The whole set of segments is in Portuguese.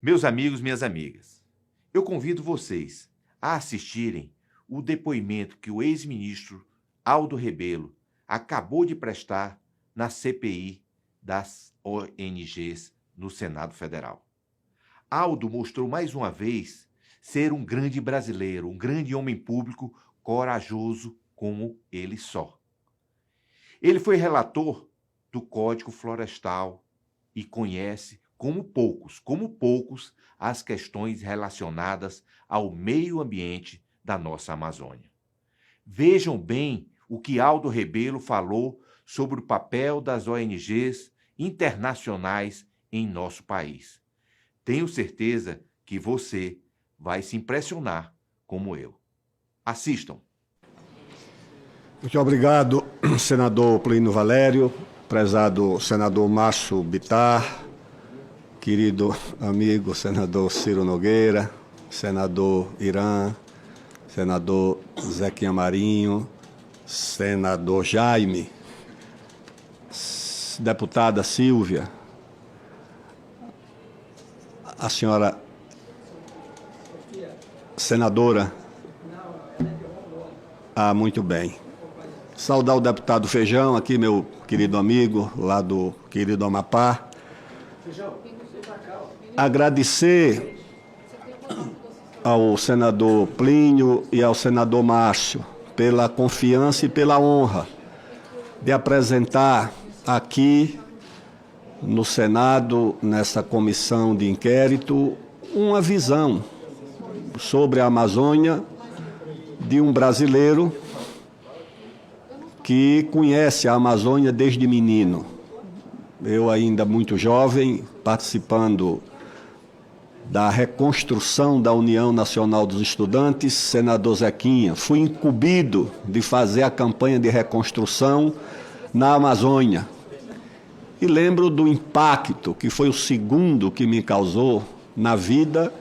Meus amigos, minhas amigas, eu convido vocês a assistirem o depoimento que o ex-ministro Aldo Rebelo acabou de prestar na CPI das ONGs no Senado Federal. Aldo mostrou mais uma vez ser um grande brasileiro, um grande homem público corajoso como ele só. Ele foi relator do Código Florestal e conhece como poucos, as questões relacionadas ao meio ambiente da nossa Amazônia. Vejam bem o que Aldo Rebelo falou sobre o papel das ONGs internacionais em nosso país. Tenho certeza que você vai se impressionar como eu. Assistam. Muito obrigado, senador Plínio Valério, prezado senador Márcio Bittar, querido amigo senador Ciro Nogueira, senador Irã, senador Zequinha Marinho, senador Jaime, deputada Silvia, a senhora senadora. Muito bem. Saudar o deputado Feijão, aqui meu querido amigo, lá do querido Amapá. Agradecer ao senador Plínio e ao senador Márcio pela confiança e pela honra de apresentar aqui no Senado, nessa comissão de inquérito, uma visão sobre a Amazônia de um brasileiro que conhece a Amazônia desde menino. Eu ainda muito jovem, participando da reconstrução da União Nacional dos Estudantes, senador Zequinha, fui incumbido de fazer a campanha de reconstrução na Amazônia. E lembro do impacto, que foi o segundo que me causou na vida,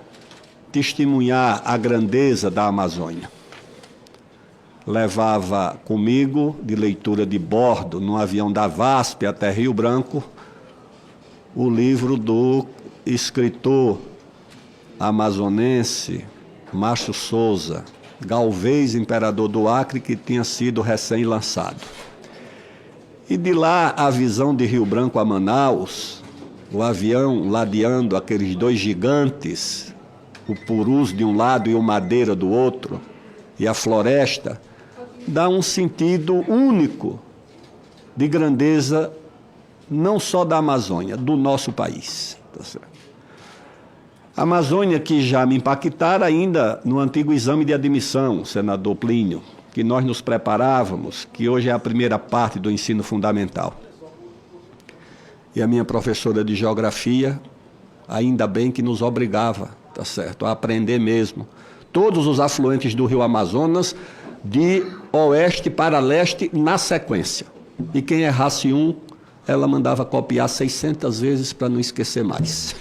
testemunhar a grandeza da Amazônia. Levava comigo, de leitura de bordo, no avião da VASP até Rio Branco, o livro do escritor amazonense Márcio Souza, Galvez, Imperador do Acre, que tinha sido recém-lançado. E de lá a visão de Rio Branco a Manaus, o avião ladeando aqueles dois gigantes, o purus de um lado e o madeira do outro, e a floresta, dá um sentido único de grandeza, não só da Amazônia, do nosso país. Tá certo? A Amazônia que já me impactara ainda no antigo exame de admissão, senador Plínio, que nós nos preparávamos, que hoje é a primeira parte do ensino fundamental. E a minha professora de geografia, ainda bem que nos obrigava, tá certo, a aprender mesmo todos os afluentes do rio Amazonas, de oeste para leste, na sequência. E quem errasse um, ela mandava copiar 600 vezes para não esquecer mais.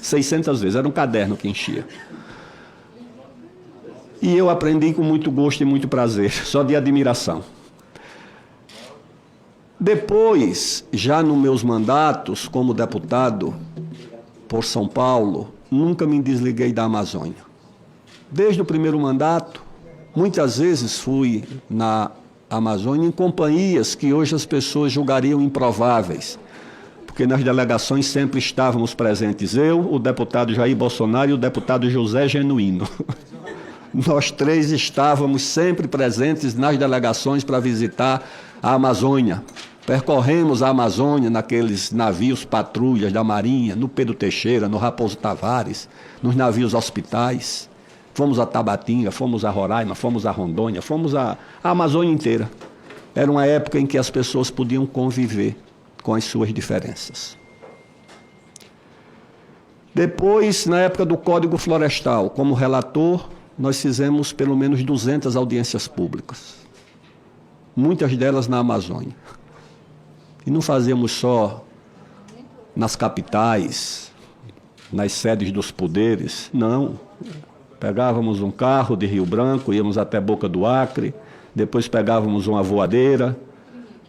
600 vezes, era um caderno que enchia. E eu aprendi com muito gosto e muito prazer, só de admiração. Depois, já nos meus mandatos como deputado por São Paulo, nunca me desliguei da Amazônia. Desde o primeiro mandato, muitas vezes fui na Amazônia em companhias que hoje as pessoas julgariam improváveis, porque nas delegações sempre estávamos presentes eu, o deputado Jair Bolsonaro e o deputado José Genuíno. Nós três estávamos sempre presentes nas delegações para visitar a Amazônia. Percorremos a Amazônia naqueles navios patrulhas da Marinha, no Pedro Teixeira, no Raposo Tavares, nos navios hospitais. Fomos a Tabatinga, fomos a Roraima, fomos a Rondônia, fomos a Amazônia inteira. Era uma época em que as pessoas podiam conviver com as suas diferenças. Depois, na época do Código Florestal, como relator, nós fizemos pelo menos 200 audiências públicas. Muitas delas na Amazônia. E não fazíamos só nas capitais, nas sedes dos poderes, não. Pegávamos um carro de Rio Branco, íamos até Boca do Acre, depois pegávamos uma voadeira,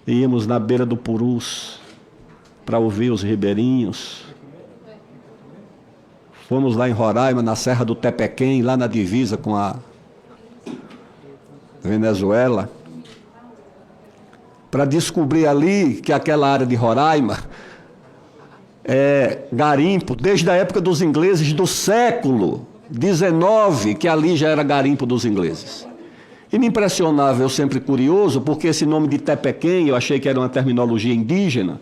e íamos na beira do Purus para ouvir os ribeirinhos, Fomos lá em Roraima, na Serra do Tepequém, lá na divisa com a Venezuela, para descobrir ali que aquela área de Roraima é garimpo desde a época dos ingleses do século XIX, que ali já era garimpo dos ingleses. E me impressionava, eu sempre curioso, porque esse nome de Tepequém, eu achei que era uma terminologia indígena,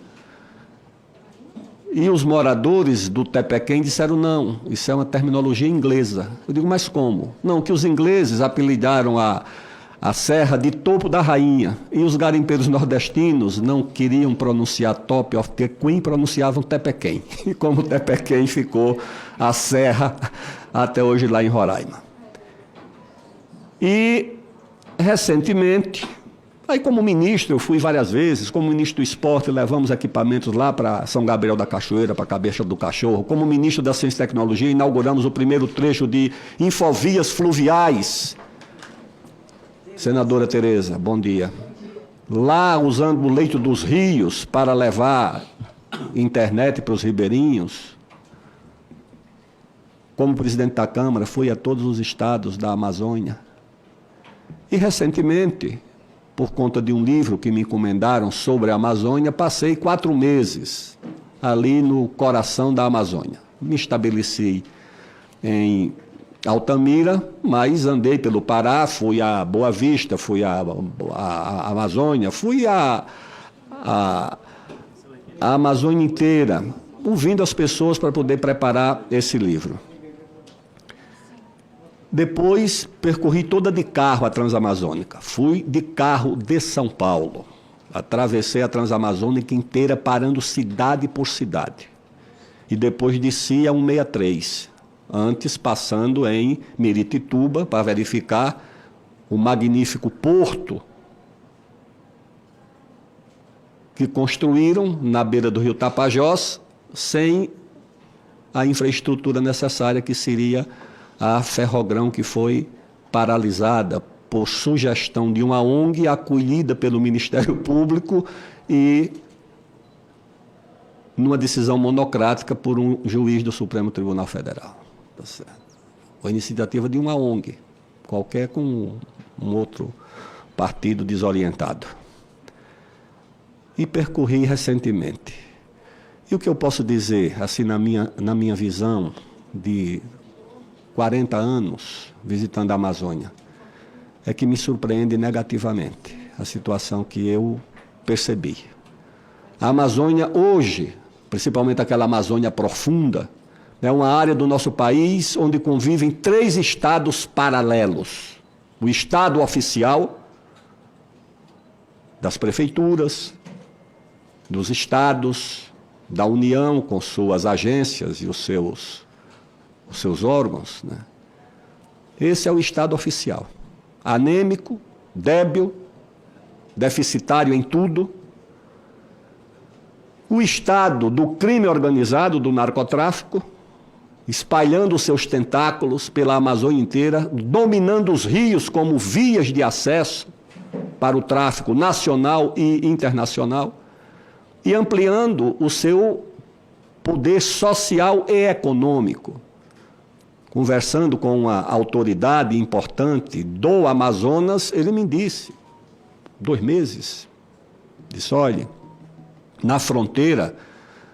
e os moradores do Tepequém disseram, não, isso é uma terminologia inglesa. Eu digo, mas como? Não, que os ingleses apelidaram a serra de Topo da Rainha, e os garimpeiros nordestinos não queriam pronunciar Top of the Queen, pronunciavam Tepequém. E como Tepequém ficou a serra até hoje lá em Roraima. E, recentemente, aí como ministro, eu fui várias vezes, como ministro do esporte, levamos equipamentos lá para São Gabriel da Cachoeira, para a Cabeça do Cachorro. Como ministro da Ciência e Tecnologia, inauguramos o primeiro trecho de infovias fluviais. Senadora Tereza, bom dia. Lá, usando o leito dos rios para levar internet para os ribeirinhos, como presidente da Câmara, fui a todos os estados da Amazônia. E, recentemente, por conta de um livro que me encomendaram sobre a Amazônia, passei 4 meses ali no coração da Amazônia. Me estabeleci em Altamira, mas andei pelo Pará, fui a Boa Vista, fui a Amazônia, fui a Amazônia inteira, ouvindo as pessoas para poder preparar esse livro. Depois, percorri toda de carro a Transamazônica. Fui de carro de São Paulo. Atravessei a Transamazônica inteira, parando cidade por cidade. E depois desci a 163. Antes, passando em Miritituba, para verificar o magnífico porto que construíram na beira do rio Tapajós, sem a infraestrutura necessária, que seria a Ferrogrão, que foi paralisada por sugestão de uma ONG acolhida pelo Ministério Público e numa decisão monocrática por um juiz do Supremo Tribunal Federal. Tá certo. Foi iniciativa de uma ONG, qualquer com um outro partido desorientado. E percorri recentemente. E o que eu posso dizer, assim, na minha visão de 40 anos visitando a Amazônia, é que me surpreende negativamente a situação que eu percebi. A Amazônia hoje, principalmente aquela Amazônia profunda, é uma área do nosso país onde convivem 3 estados paralelos. O estado oficial das prefeituras, dos estados, da União com suas agências e os seus órgãos, né? Esse é o estado oficial. Anêmico, débil, deficitário em tudo. O estado do crime organizado, do narcotráfico, espalhando seus tentáculos pela Amazônia inteira, dominando os rios como vias de acesso para o tráfico nacional e internacional, e ampliando o seu poder social e econômico. Conversando com uma autoridade importante do Amazonas, ele me disse, 2 meses, disse, olha, na fronteira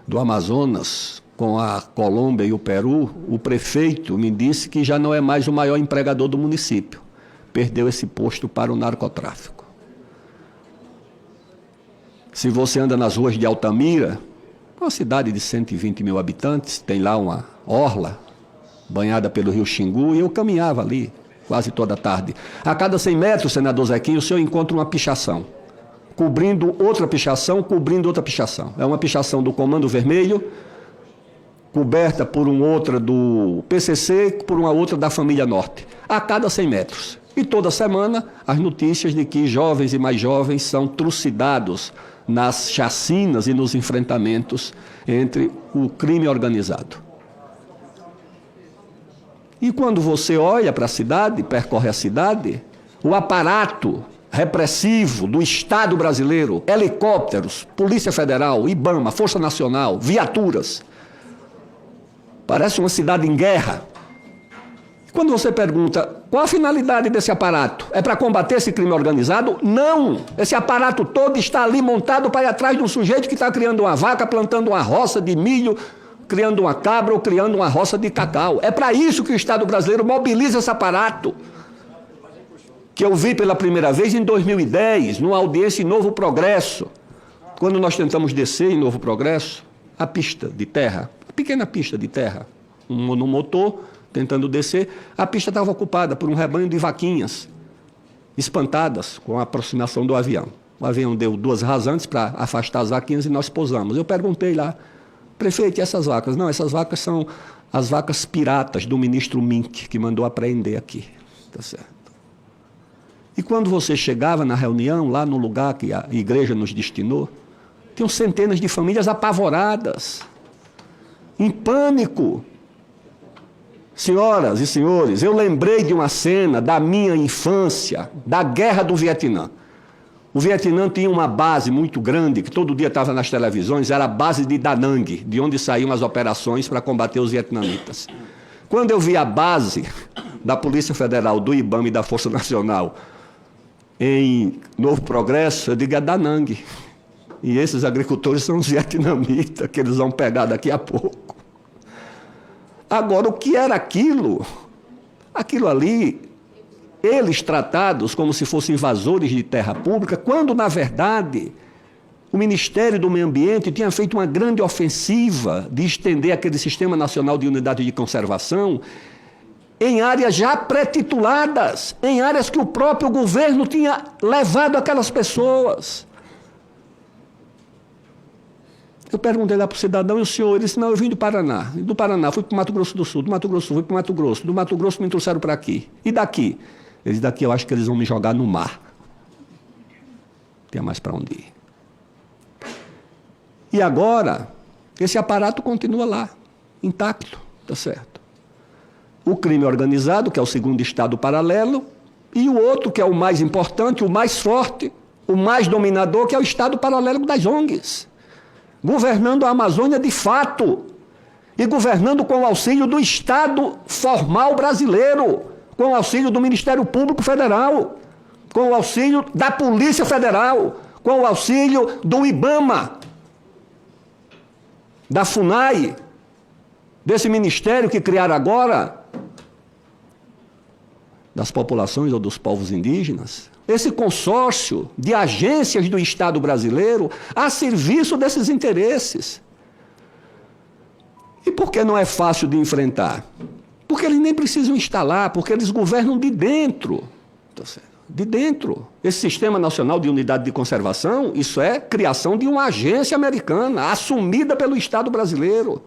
do Amazonas com a Colômbia e o Peru, o prefeito me disse que já não é mais o maior empregador do município. Perdeu esse posto para o narcotráfico. Se você anda nas ruas de Altamira, uma cidade de 120 mil habitantes, tem lá uma orla banhada pelo rio Xingu, e eu caminhava ali quase toda a tarde. A cada 100 metros, senador Zequinha, o senhor encontra uma pichação, cobrindo outra pichação, cobrindo outra pichação. É uma pichação do Comando Vermelho, coberta por uma outra do PCC, por uma outra da Família Norte, a cada 100 metros. E toda semana, as notícias de que jovens e mais jovens são trucidados nas chacinas e nos enfrentamentos entre o crime organizado. E quando você olha para a cidade, percorre a cidade, o aparato repressivo do Estado brasileiro, helicópteros, Polícia Federal, IBAMA, Força Nacional, viaturas, Parece uma cidade em guerra. Quando você pergunta qual a finalidade desse aparato, é para combater esse crime organizado? Não! Esse aparato todo está ali montado para ir atrás de um sujeito que está criando uma vaca, plantando uma roça de milho, criando uma cabra ou criando uma roça de cacau. É para isso que o Estado brasileiro mobiliza esse aparato, que eu vi pela primeira vez em 2010, numa audiência em Novo Progresso, quando nós tentamos descer em Novo Progresso, a pista de terra, a pequena pista de terra, um monomotor, tentando descer, a pista estava ocupada por um rebanho de vaquinhas, espantadas com a aproximação do avião. O avião deu 2 rasantes para afastar as vaquinhas e nós pousamos. Eu perguntei lá, prefeito, e essas vacas? Não, essas vacas são as vacas piratas do ministro Mink, que mandou apreender aqui. Tá certo. E quando você chegava na reunião, lá no lugar que a igreja nos destinou, tinham centenas de famílias apavoradas, em pânico. Senhoras e senhores, eu lembrei de uma cena da minha infância, da Guerra do Vietnã. O Vietnã tinha uma base muito grande, que todo dia estava nas televisões, era a base de Da Nang, de onde saíam as operações para combater os vietnamitas. Quando eu vi a base da Polícia Federal, do IBAMA e da Força Nacional em Novo Progresso, eu digo, é Da Nang. E esses agricultores são os vietnamitas, que eles vão pegar daqui a pouco. Agora, o que era aquilo? Aquilo ali, eles tratados como se fossem invasores de terra pública, quando, na verdade, o Ministério do Meio Ambiente tinha feito uma grande ofensiva de estender aquele Sistema Nacional de Unidade de Conservação em áreas já pré-tituladas, em áreas que o próprio governo tinha levado aquelas pessoas. Eu perguntei lá para o cidadão e o senhor, ele disse, não, eu vim do Paraná. Do Paraná fui para o Mato Grosso do Sul, do Mato Grosso fui para o Mato Grosso, do Mato Grosso me trouxeram para aqui. E daqui? Ele disse, daqui eu acho que eles vão me jogar no mar. Não tinha mais para onde ir. E agora, esse aparato continua lá, intacto, tá certo? O crime organizado, que é o segundo estado paralelo, e o outro, que é o mais importante, o mais forte, o mais dominador, que é o estado paralelo das ONGs. Governando a Amazônia de fato, e governando com o auxílio do Estado formal brasileiro, com o auxílio do Ministério Público Federal, com o auxílio da Polícia Federal, com o auxílio do IBAMA, da FUNAI, desse ministério que criaram agora, das populações ou dos povos indígenas. Esse consórcio de agências do Estado brasileiro a serviço desses interesses. E por que não é fácil de enfrentar? Porque eles nem precisam instalar, porque eles governam de dentro. De dentro. Esse Sistema Nacional de Unidade de Conservação, isso é criação de uma agência americana, assumida pelo Estado brasileiro.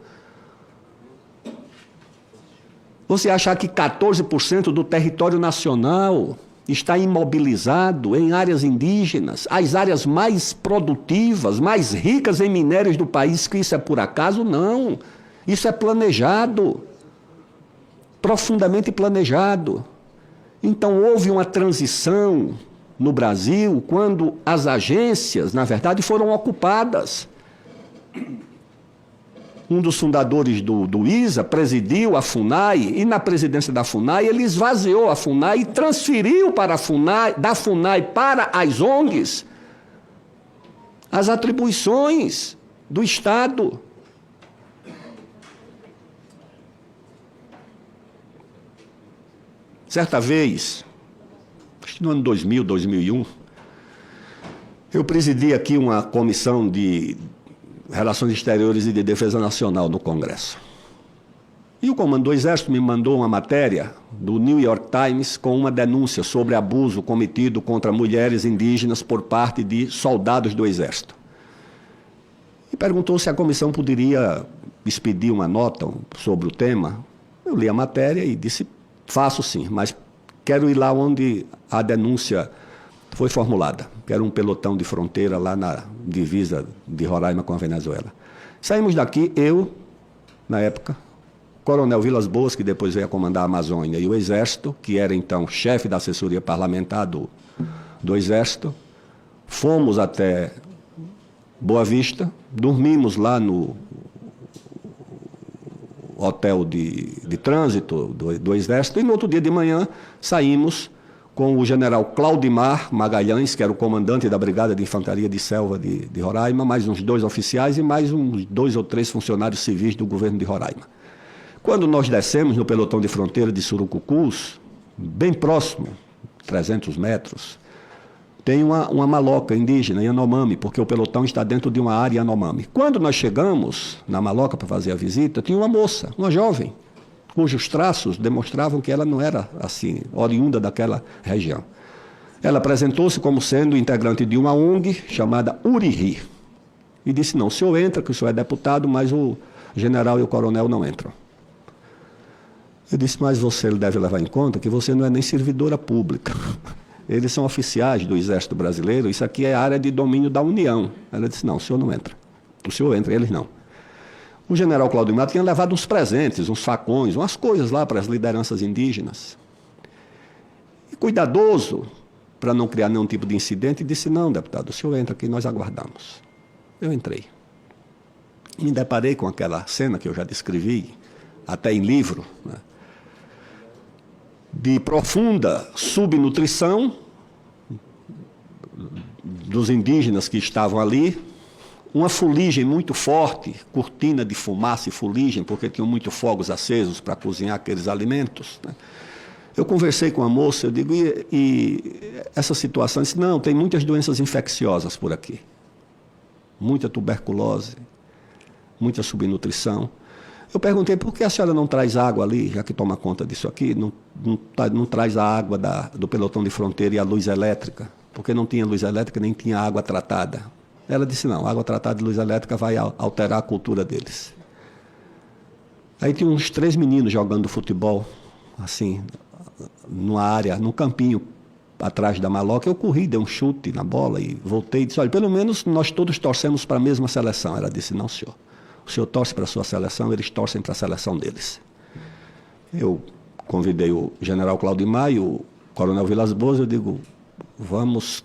Você achar que 14% do território nacional está imobilizado em áreas indígenas, as áreas mais produtivas, mais ricas em minérios do país, que isso é por acaso? Não. Isso é planejado, profundamente planejado. Então, houve uma transição no Brasil quando as agências, na verdade, foram ocupadas. Um dos fundadores do ISA presidiu a FUNAI, e na presidência da FUNAI ele esvaziou a FUNAI e transferiu para a FUNAI, da FUNAI para as ONGs as atribuições do Estado. Certa vez, acho que no ano 2000, 2001, eu presidi aqui uma comissão de Relações Exteriores e de Defesa Nacional no Congresso. E o Comando do Exército me mandou uma matéria do New York Times com uma denúncia sobre abuso cometido contra mulheres indígenas por parte de soldados do Exército. E perguntou se a comissão poderia expedir uma nota sobre o tema. Eu li a matéria e disse, faço sim, mas quero ir lá onde a denúncia foi formulada, que era um pelotão de fronteira lá na divisa de Roraima com a Venezuela. Saímos daqui, eu, na época, Coronel Vilas Boas, que depois veio a comandar a Amazônia, e o Exército, que era então chefe da assessoria parlamentar do Exército, fomos até Boa Vista, dormimos lá hotel de trânsito do Exército, e no outro dia de manhã saímos com o general Claudimar Magalhães, que era o comandante da Brigada de Infantaria de Selva de Roraima, mais uns 2 oficiais e mais uns 2 ou 3 funcionários civis do governo de Roraima. Quando nós descemos no pelotão de fronteira de Surucucus, bem próximo, 300 metros, tem uma maloca indígena, Yanomami, porque o pelotão está dentro de uma área Yanomami. Quando nós chegamos na maloca para fazer a visita, tinha uma moça, uma jovem, cujos traços demonstravam que ela não era assim, oriunda daquela região. Ela apresentou-se como sendo integrante de uma ONG chamada Uriri. E disse, não, o senhor entra, que o senhor é deputado, mas o general e o coronel não entram. Eu disse, mas você deve levar em conta que você não é nem servidora pública. Eles são oficiais do Exército Brasileiro, isso aqui é área de domínio da União. Ela disse, não, o senhor não entra. O senhor entra, eles não. O general Claudimar tinha levado uns presentes, uns facões, umas coisas lá para as lideranças indígenas. E cuidadoso, para não criar nenhum tipo de incidente, disse, não, deputado, o senhor entra aqui, nós aguardamos. Eu entrei. E me deparei com aquela cena que eu já descrevi, até em livro, né, de profunda subnutrição dos indígenas que estavam ali, uma fuligem muito forte, cortina de fumaça e fuligem, porque tinham muito fogos acesos para cozinhar aqueles alimentos, né? Eu conversei com a moça, eu digo, e essa situação? Ela disse, não, tem muitas doenças infecciosas por aqui. Muita tuberculose, muita subnutrição. Eu perguntei, por que a senhora não traz água ali, já que toma conta disso aqui, não traz a água do pelotão de fronteira e a luz elétrica? Porque não tinha luz elétrica, nem tinha água tratada. Ela disse, não, água tratada de luz elétrica vai alterar a cultura deles. Aí tinha uns 3 meninos jogando futebol, assim, numa área, num campinho atrás da maloca. Eu corri, dei um chute na bola e voltei e disse, olha, pelo menos nós todos torcemos para a mesma seleção. Ela disse, não, senhor. O senhor torce para a sua seleção, eles torcem para a seleção deles. Eu convidei o general Claudimar e o coronel Vilas Boas, eu digo, vamos,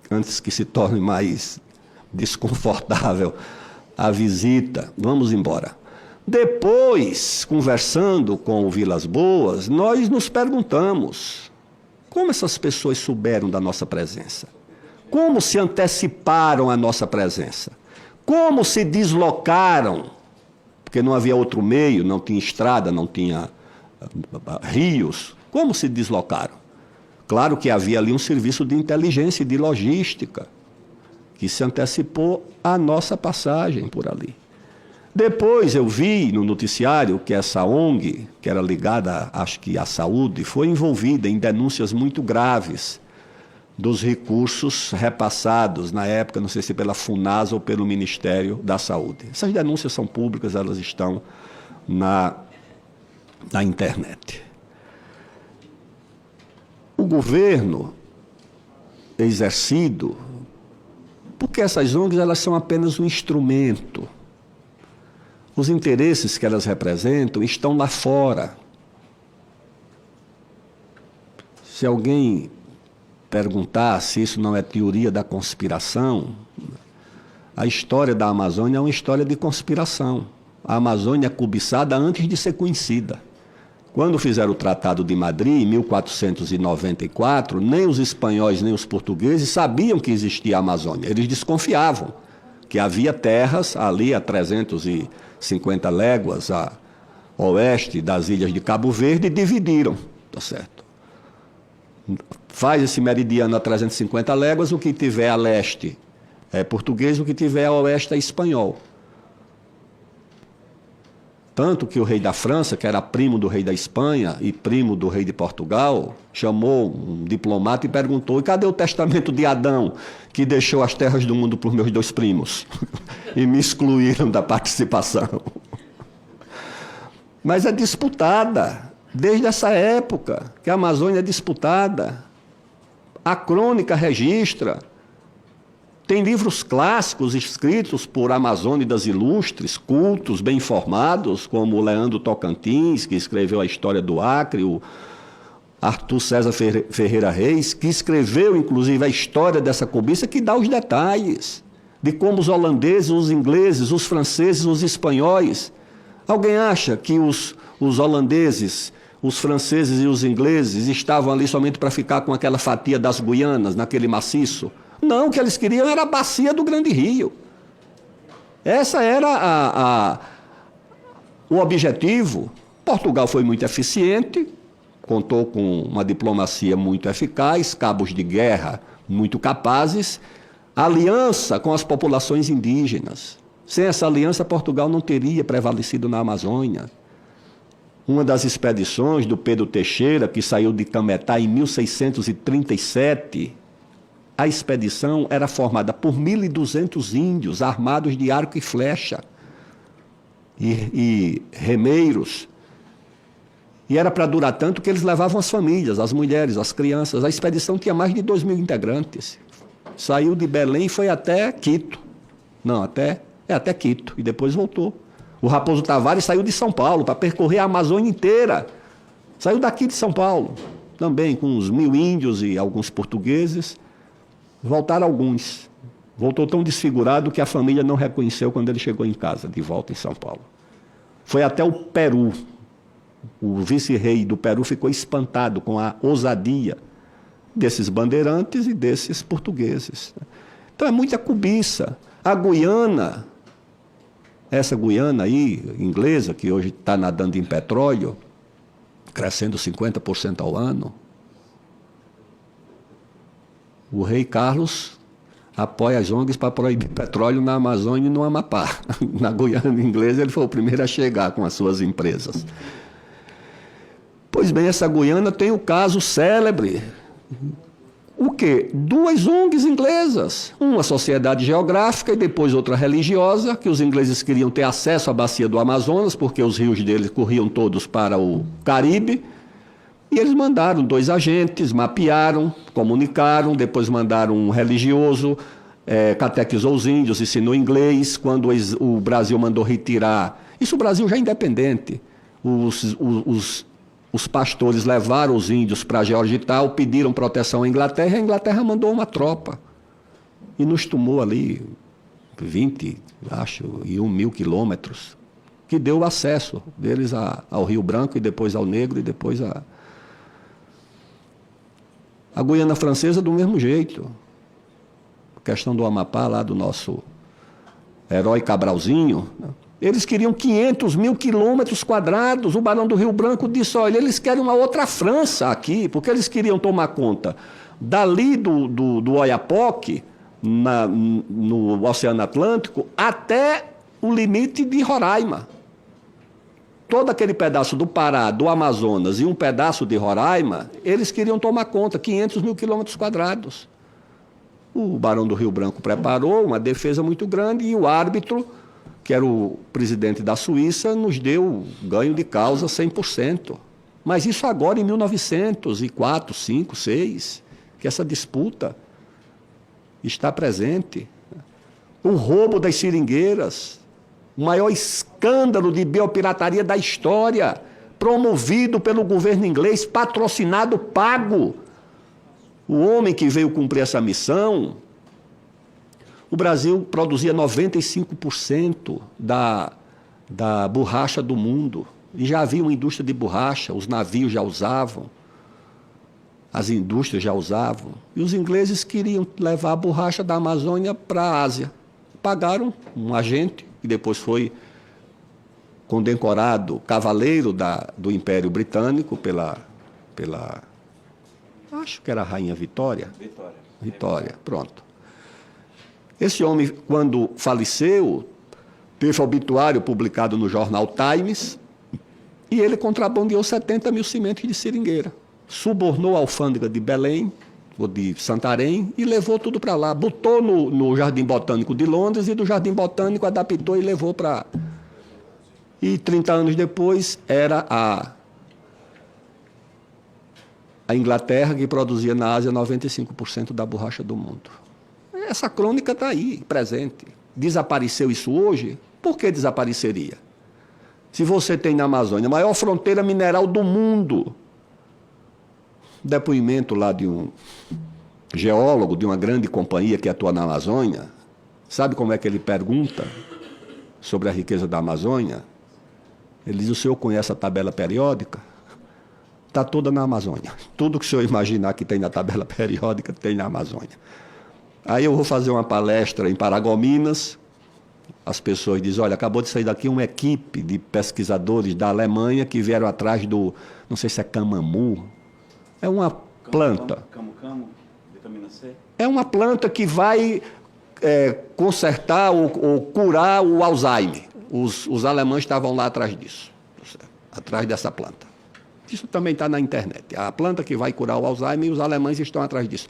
antes que se torne mais desconfortável a visita, vamos embora. Depois, conversando com o Vilas Boas, nós nos perguntamos, como essas pessoas souberam da nossa presença? Como se anteciparam à nossa presença? Como se deslocaram? Porque não havia outro meio, não tinha estrada, não tinha rios. Como se deslocaram? Claro que havia ali um serviço de inteligência e de logística que se antecipou à nossa passagem por ali. Depois eu vi no noticiário que essa ONG, que era ligada, acho que à saúde, foi envolvida em denúncias muito graves dos recursos repassados na época, não sei se pela FUNASA ou pelo Ministério da Saúde. Essas denúncias são públicas, elas estão na internet. O governo exercido, porque essas ONGs elas são apenas um instrumento. Os interesses que elas representam estão lá fora. Se alguém perguntar se isso não é teoria da conspiração, a história da Amazônia é uma história de conspiração. A Amazônia é cobiçada antes de ser conhecida. Quando fizeram o Tratado de Madrid, em 1494, nem os espanhóis nem os portugueses sabiam que existia a Amazônia. Eles desconfiavam que havia terras ali a 350 léguas a oeste das ilhas de Cabo Verde e dividiram, tá certo? Faz esse meridiano a 350 léguas, o que tiver a leste é português, o que tiver a oeste é espanhol. Tanto que o rei da França, que era primo do rei da Espanha e primo do rei de Portugal, chamou um diplomata e perguntou, e cadê o testamento de Adão, que deixou as terras do mundo para os meus 2 primos? E me excluíram da participação. Mas é disputada, desde essa época, que a Amazônia é disputada. A crônica registra. Tem livros clássicos escritos por amazônidas ilustres, cultos, bem informados, como o Leandro Tocantins, que escreveu a história do Acre, o Arthur César Ferreira Reis, que escreveu, inclusive, a história dessa cobiça, que dá os detalhes de como os holandeses, os ingleses, os franceses, os espanhóis Alguém acha que os holandeses, os franceses e os ingleses estavam ali somente para ficar com aquela fatia das Guianas, naquele maciço? Não, o que eles queriam era a bacia do Grande Rio. Essa era o objetivo. Portugal foi muito eficiente, contou com uma diplomacia muito eficaz, cabos de guerra muito capazes, aliança com as populações indígenas. Sem essa aliança, Portugal não teria prevalecido na Amazônia. Uma das expedições do Pedro Teixeira, que saiu de Cametá em 1637, a expedição era formada por 1.200 índios armados de arco e flecha e remeiros. E era para durar tanto que eles levavam as famílias, as mulheres, as crianças. A expedição tinha mais de 2.000 integrantes. Saiu de Belém e foi até Quito. Não, até Quito. E depois voltou. O Raposo Tavares saiu de São Paulo para percorrer a Amazônia inteira. Saiu daqui de São Paulo, também com uns 1.000 índios e alguns portugueses. Voltaram alguns. Voltou tão desfigurado que a família não reconheceu quando ele chegou em casa, de volta em São Paulo. Foi até o Peru. O vice-rei do Peru ficou espantado com a ousadia desses bandeirantes e desses portugueses. Então é muita cobiça. A Guiana, essa Guiana aí, inglesa, que hoje está nadando em petróleo, crescendo 50% ao ano, o rei Carlos apoia as ONGs para proibir petróleo na Amazônia e no Amapá. Na Guiana inglesa ele foi o primeiro a chegar com as suas empresas. Pois bem, essa Guiana tem o caso célebre. O quê? 2 ONGs inglesas. Uma sociedade geográfica e depois outra religiosa, que os ingleses queriam ter acesso à bacia do Amazonas, porque os rios deles corriam todos para o Caribe. E eles mandaram 2 agentes, mapearam, comunicaram, depois mandaram um religioso, catequizou os índios, ensinou inglês. Quando o Brasil mandou retirar, isso o Brasil já independente, os pastores levaram os índios para Georgetown, pediram proteção à Inglaterra, e a Inglaterra mandou uma tropa. E nos tomou ali 20, acho, e 1.000 quilômetros, que deu acesso deles ao Rio Branco, e depois ao Negro, e depois a Guiana Francesa do mesmo jeito. A questão do Amapá, lá do nosso herói Cabralzinho, né? Eles queriam 500.000 quilômetros quadrados. O Barão do Rio Branco disse, olha, eles querem uma outra França aqui, porque eles queriam tomar conta dali do Oiapoque, no Oceano Atlântico, até o limite de Roraima. Todo aquele pedaço do Pará, do Amazonas e um pedaço de Roraima, eles queriam tomar conta, 500.000 quilômetros quadrados. O Barão do Rio Branco preparou uma defesa muito grande e o árbitro, que era o presidente da Suíça, nos deu ganho de causa 100%. Mas isso agora em 1904, 5, 6, que essa disputa está presente. O roubo das seringueiras, o maior escândalo de biopirataria da história, promovido pelo governo inglês, patrocinado, pago. O homem que veio cumprir essa missão. O Brasil produzia 95% da borracha do mundo. E já havia uma indústria de borracha, os navios já usavam, as indústrias já usavam. E os ingleses queriam levar a borracha da Amazônia para a Ásia. Pagaram um agente, que depois foi condecorado cavaleiro do Império Britânico pela acho que era a Rainha Vitória. Vitória, pronto. Esse homem, quando faleceu, teve obituário publicado no jornal Times, e ele contrabandeou 70.000 sementes de seringueira. Subornou a alfândega de Belém, ou de Santarém, e levou tudo para lá. Botou no Jardim Botânico de Londres, e do Jardim Botânico adaptou e levou para... E 30 anos depois, era a Inglaterra que produzia na Ásia 95% da borracha do mundo. Essa crônica está aí, presente. Desapareceu isso hoje? Por que desapareceria? Se você tem na Amazônia a maior fronteira mineral do mundo, depoimento lá de um geólogo de uma grande companhia que atua na Amazônia, sabe como é que ele pergunta sobre a riqueza da Amazônia? Ele diz: o senhor conhece a tabela periódica? Está toda na Amazônia. Tudo que o senhor imaginar que tem na tabela periódica tem na Amazônia. Aí eu vou fazer uma palestra em Paragominas. As pessoas dizem: olha, acabou de sair daqui uma equipe de pesquisadores da Alemanha que vieram atrás do, não sei se é camamu, é uma planta. Camu, vitamina C? É uma planta que vai consertar ou curar o Alzheimer. Os alemães estavam lá atrás disso, atrás dessa planta. Isso também está na internet. A planta que vai curar o Alzheimer, e os alemães estão atrás disso.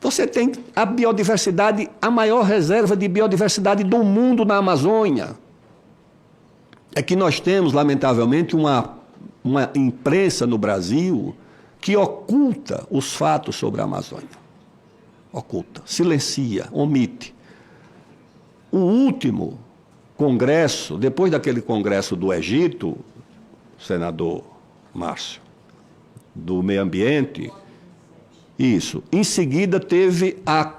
Você tem a biodiversidade, a maior reserva de biodiversidade do mundo na Amazônia. É que nós temos, lamentavelmente, uma imprensa no Brasil que oculta os fatos sobre a Amazônia. Oculta, silencia, omite. O último congresso, depois daquele congresso do Egito, senador Márcio, do meio ambiente, isso. Em seguida teve a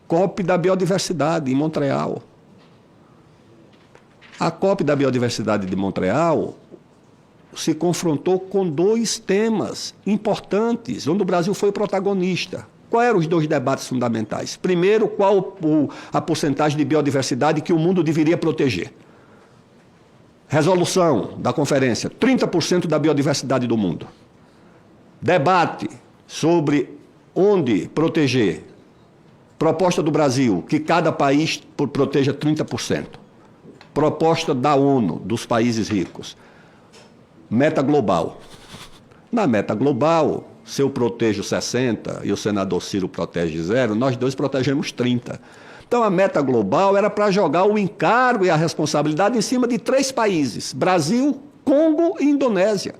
COP da biodiversidade em Montreal. A COP da biodiversidade de Montreal se confrontou com dois temas importantes, onde o Brasil foi protagonista. Quais eram os dois debates fundamentais? Primeiro, qual a porcentagem de biodiversidade que o mundo deveria proteger? Resolução da conferência: 30% da biodiversidade do mundo. Debate sobre onde proteger. Proposta do Brasil, que cada país proteja 30%. Proposta da ONU, dos países ricos. Meta global. Na meta global, se eu protejo 60% e o senador Ciro protege 0%, nós dois protegemos 30%. Então, a meta global era para jogar o encargo e a responsabilidade em cima de 3 países: Brasil, Congo e Indonésia.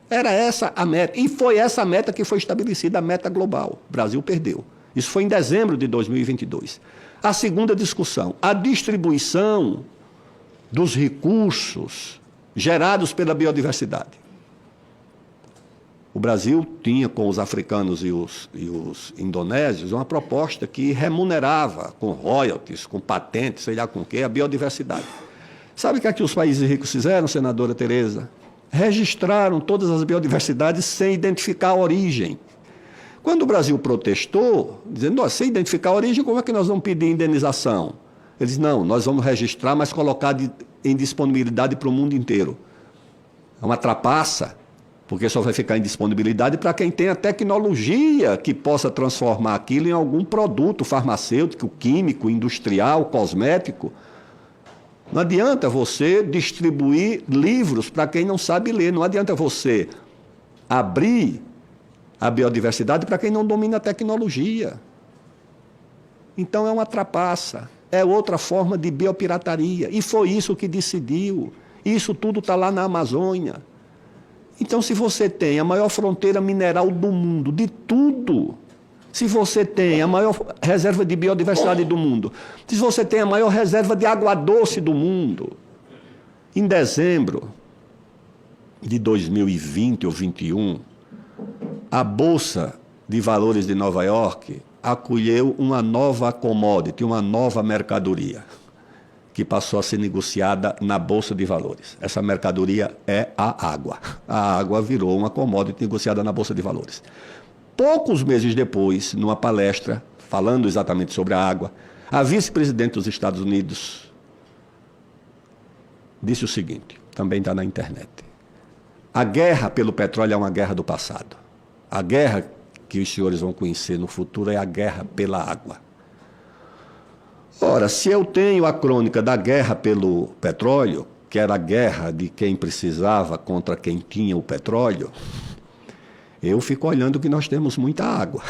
Era essa a meta. E foi essa a meta que foi estabelecida, a meta global. O Brasil perdeu. Isso foi em dezembro de 2022. A segunda discussão: a distribuição dos recursos gerados pela biodiversidade. O Brasil tinha, com os africanos e os indonésios, uma proposta que remunerava com royalties, com patentes, sei lá com o quê, a biodiversidade. Sabe o que é que os países ricos fizeram, senadora Tereza? Registraram todas as biodiversidades sem identificar a origem. Quando o Brasil protestou, dizendo: sem identificar a origem, como é que nós vamos pedir indenização? Eles: não, nós vamos registrar, mas colocar em disponibilidade para o mundo inteiro. É uma trapaça, porque só vai ficar em disponibilidade para quem tem a tecnologia que possa transformar aquilo em algum produto farmacêutico, químico, industrial, cosmético. Não adianta você distribuir livros para quem não sabe ler, não adianta você abrir a biodiversidade para quem não domina a tecnologia. Então é uma trapaça, é outra forma de biopirataria, e foi isso que decidiu. Isso tudo está lá na Amazônia. Então, se você tem a maior fronteira mineral do mundo, de tudo, se você tem a maior reserva de biodiversidade do mundo, se você tem a maior reserva de água doce do mundo, em dezembro de 2020 ou 2021, a Bolsa de Valores de Nova York acolheu uma nova commodity, uma nova mercadoria, que passou a ser negociada na Bolsa de Valores. Essa mercadoria é a água. A água virou uma commodity negociada na Bolsa de Valores. Poucos meses depois, numa palestra falando exatamente sobre a água, a vice-presidente dos Estados Unidos disse o seguinte, também está na internet: a guerra pelo petróleo é uma guerra do passado. A guerra que os senhores vão conhecer no futuro é a guerra pela água. Ora, se eu tenho a crônica da guerra pelo petróleo, que era a guerra de quem precisava contra quem tinha o petróleo, eu fico olhando que nós temos muita água.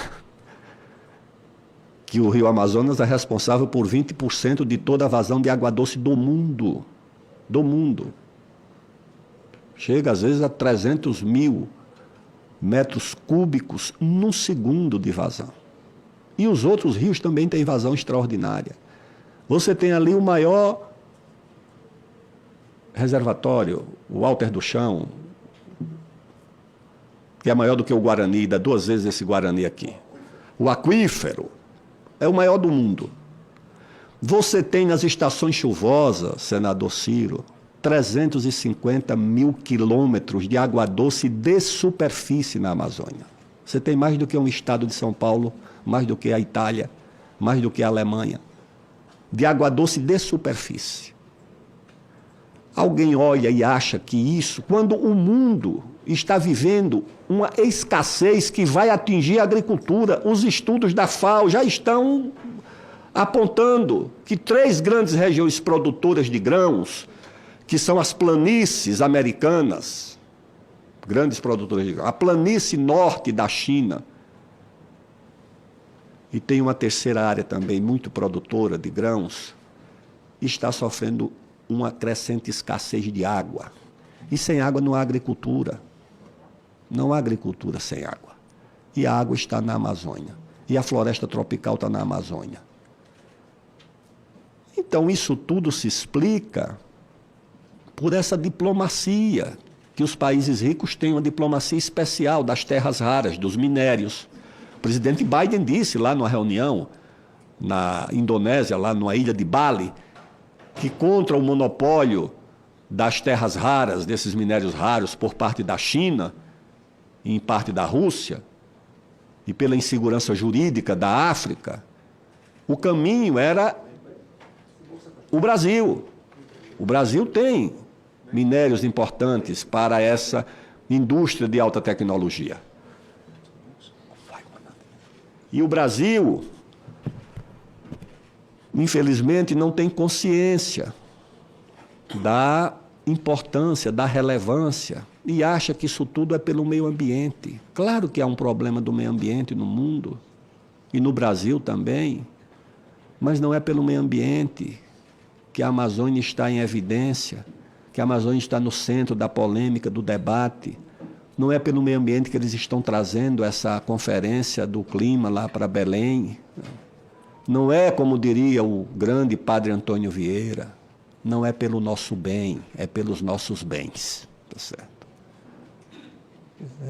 Que o Rio Amazonas é responsável por 20% de toda a vazão de água doce do mundo. Do mundo. Chega às vezes a 300 mil metros cúbicos num segundo de vazão. E os outros rios também têm vazão extraordinária. Você tem ali o maior reservatório, o Alter do Chão, que é maior do que o Guarani, dá 2 vezes esse Guarani aqui. O aquífero é o maior do mundo. Você tem nas estações chuvosas, senador Ciro, 350 mil quilômetros de água doce de superfície na Amazônia. Você tem mais do que um estado de São Paulo, mais do que a Itália, mais do que a Alemanha, de água doce de superfície. Alguém olha e acha que isso, quando o mundo está vivendo uma escassez que vai atingir a agricultura, os estudos da FAO já estão apontando que 3 grandes regiões produtoras de grãos, que são as planícies americanas, grandes produtoras de grãos, a planície norte da China, e tem uma terceira área também muito produtora de grãos, está sofrendo uma crescente escassez de água. E sem água não há agricultura. Não há agricultura sem água. E a água está na Amazônia. E a floresta tropical está na Amazônia. Então, isso tudo se explica por essa diplomacia, que os países ricos têm uma diplomacia especial das terras raras, dos minérios. O presidente Biden disse lá numa reunião na Indonésia, lá numa ilha de Bali, que contra o monopólio das terras raras, desses minérios raros, por parte da China, e em parte da Rússia, e pela insegurança jurídica da África, o caminho era o Brasil. O Brasil tem minérios importantes para essa indústria de alta tecnologia. E o Brasil, infelizmente, não tem consciência da importância, da relevância, e acha que isso tudo é pelo meio ambiente. Claro que há um problema do meio ambiente no mundo, e no Brasil também, mas não é pelo meio ambiente que a Amazônia está em evidência, que a Amazônia está no centro da polêmica, do debate. Não é pelo meio ambiente que eles estão trazendo essa conferência do clima lá para Belém. Não é, como diria o grande padre Antônio Vieira, não é pelo nosso bem, é pelos nossos bens. Tá certo?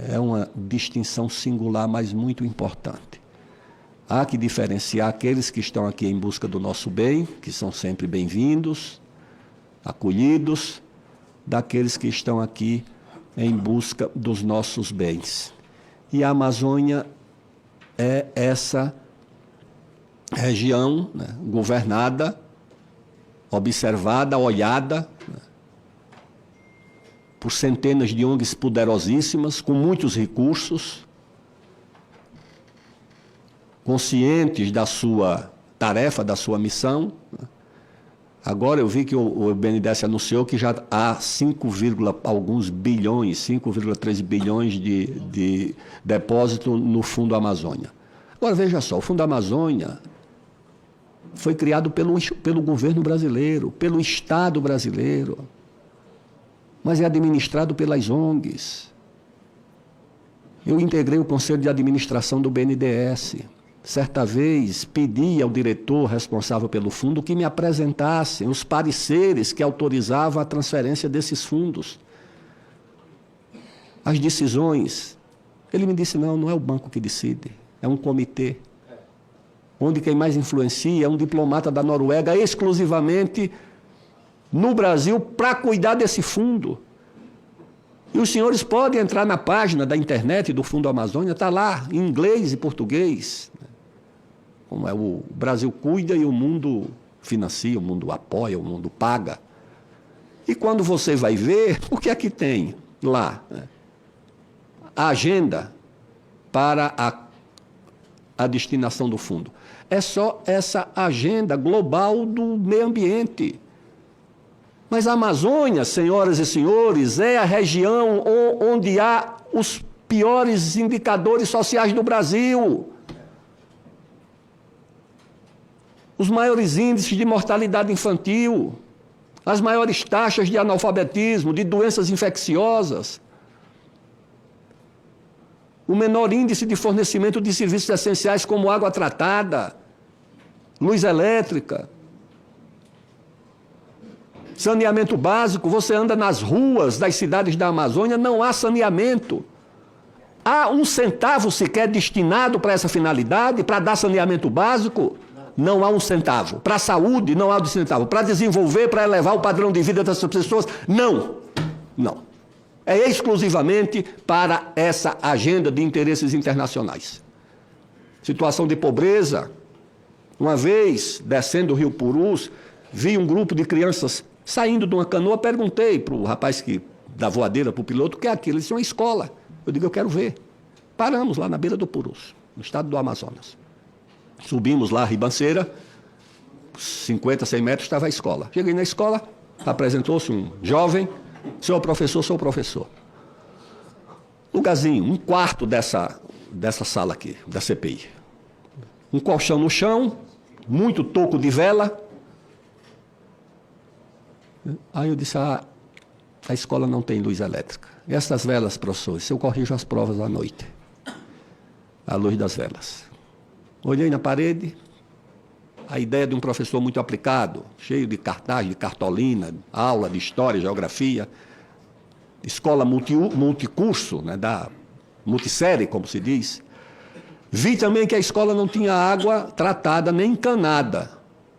É uma distinção singular, mas muito importante. Há que diferenciar aqueles que estão aqui em busca do nosso bem, que são sempre bem-vindos, acolhidos, daqueles que estão aqui em busca dos nossos bens. E a Amazônia é essa região, né, governada, observada, olhada, né, por centenas de ONGs poderosíssimas, com muitos recursos, conscientes da sua tarefa, da sua missão. Agora eu vi que o BNDES anunciou que já há 5,alguns bilhões, 5,3 bilhões de depósito no Fundo Amazônia. Agora veja só, o Fundo Amazônia foi criado pelo governo brasileiro, pelo Estado brasileiro, mas é administrado pelas ONGs. Eu integrei o Conselho de Administração do BNDES. Certa vez, pedi ao diretor responsável pelo fundo que me apresentassem os pareceres que autorizavam a transferência desses fundos. As decisões. Ele me disse, não é o banco que decide, é um comitê, onde quem mais influencia é um diplomata da Noruega, exclusivamente no Brasil, para cuidar desse fundo. E os senhores podem entrar na página da internet do Fundo Amazônia, está lá, em inglês e português. Como é, o Brasil cuida e o mundo financia, o mundo apoia, o mundo paga. E quando você vai ver, o que é que tem lá? A agenda para a destinação do fundo. É só essa agenda global do meio ambiente. Mas a Amazônia, senhoras e senhores, é a região onde há os piores indicadores sociais do Brasil. Os maiores índices de mortalidade infantil, as maiores taxas de analfabetismo, de doenças infecciosas, o menor índice de fornecimento de serviços essenciais como água tratada, luz elétrica, saneamento básico. Você anda nas ruas das cidades da Amazônia, não há saneamento. Há um centavo sequer destinado para essa finalidade, para dar saneamento básico? não há um centavo. Para a saúde, não há um centavo. Para desenvolver, para elevar o padrão de vida dessas pessoas, não. Não. É exclusivamente para essa agenda de interesses internacionais. Situação de pobreza. Uma vez, descendo o Rio Purus, vi um grupo de crianças saindo de uma canoa, perguntei para o rapaz da voadeira, para o piloto, o que é aquilo? Ele disse, uma escola. Eu digo, eu quero ver. Paramos lá na beira do Purus, no estado do Amazonas. Subimos lá a ribanceira, 50, 100 metros estava a escola. Cheguei na escola, apresentou-se um jovem, senhor professor, sou professor. Lugarzinho, um quarto dessa sala aqui, da CPI. Um colchão no chão, muito toco de vela. Aí eu disse, a escola não tem luz elétrica. E essas velas, professores, eu corrijo as provas à noite. À luz das velas. Olhei na parede, a ideia de um professor muito aplicado, cheio de cartaz, de cartolina, aula de história, geografia, escola multicurso, né, da multissérie, como se diz. Vi também que a escola não tinha água tratada nem encanada,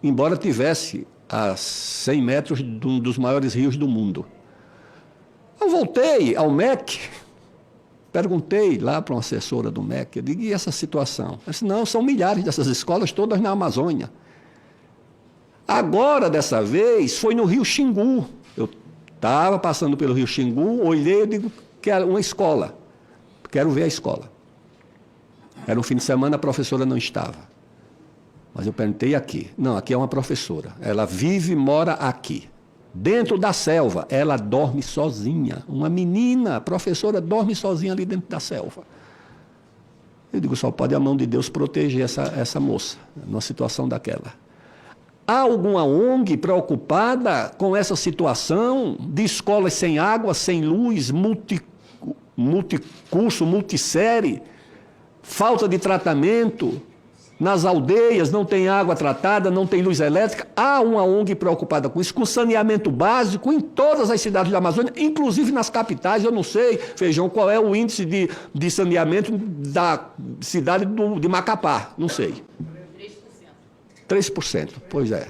embora tivesse a 100 metros de um dos maiores rios do mundo. Eu voltei ao MEC, perguntei lá para uma assessora do MEC, eu digo, e essa situação? Ela disse, não, são milhares dessas escolas, todas na Amazônia. Agora, dessa vez, foi no Rio Xingu. Eu estava passando pelo Rio Xingu, olhei e digo, quero uma escola, quero ver a escola. Era um fim de semana, a professora não estava. Mas eu perguntei aqui. Não, aqui é uma professora. Ela vive e mora aqui. Dentro da selva, ela dorme sozinha. Uma menina, professora, dorme sozinha ali dentro da selva. Eu digo, só pode a mão de Deus proteger essa moça, numa situação daquela. Há alguma ONG preocupada com essa situação de escolas sem água, sem luz, multicurso, multissérie, falta de tratamento? Nas aldeias não tem água tratada, não tem luz elétrica. Há uma ONG preocupada com isso, com saneamento básico em todas as cidades da Amazônia, inclusive nas capitais. Eu não sei, Feijão, qual é o índice de saneamento da cidade de Macapá. Não sei. 3%, pois é.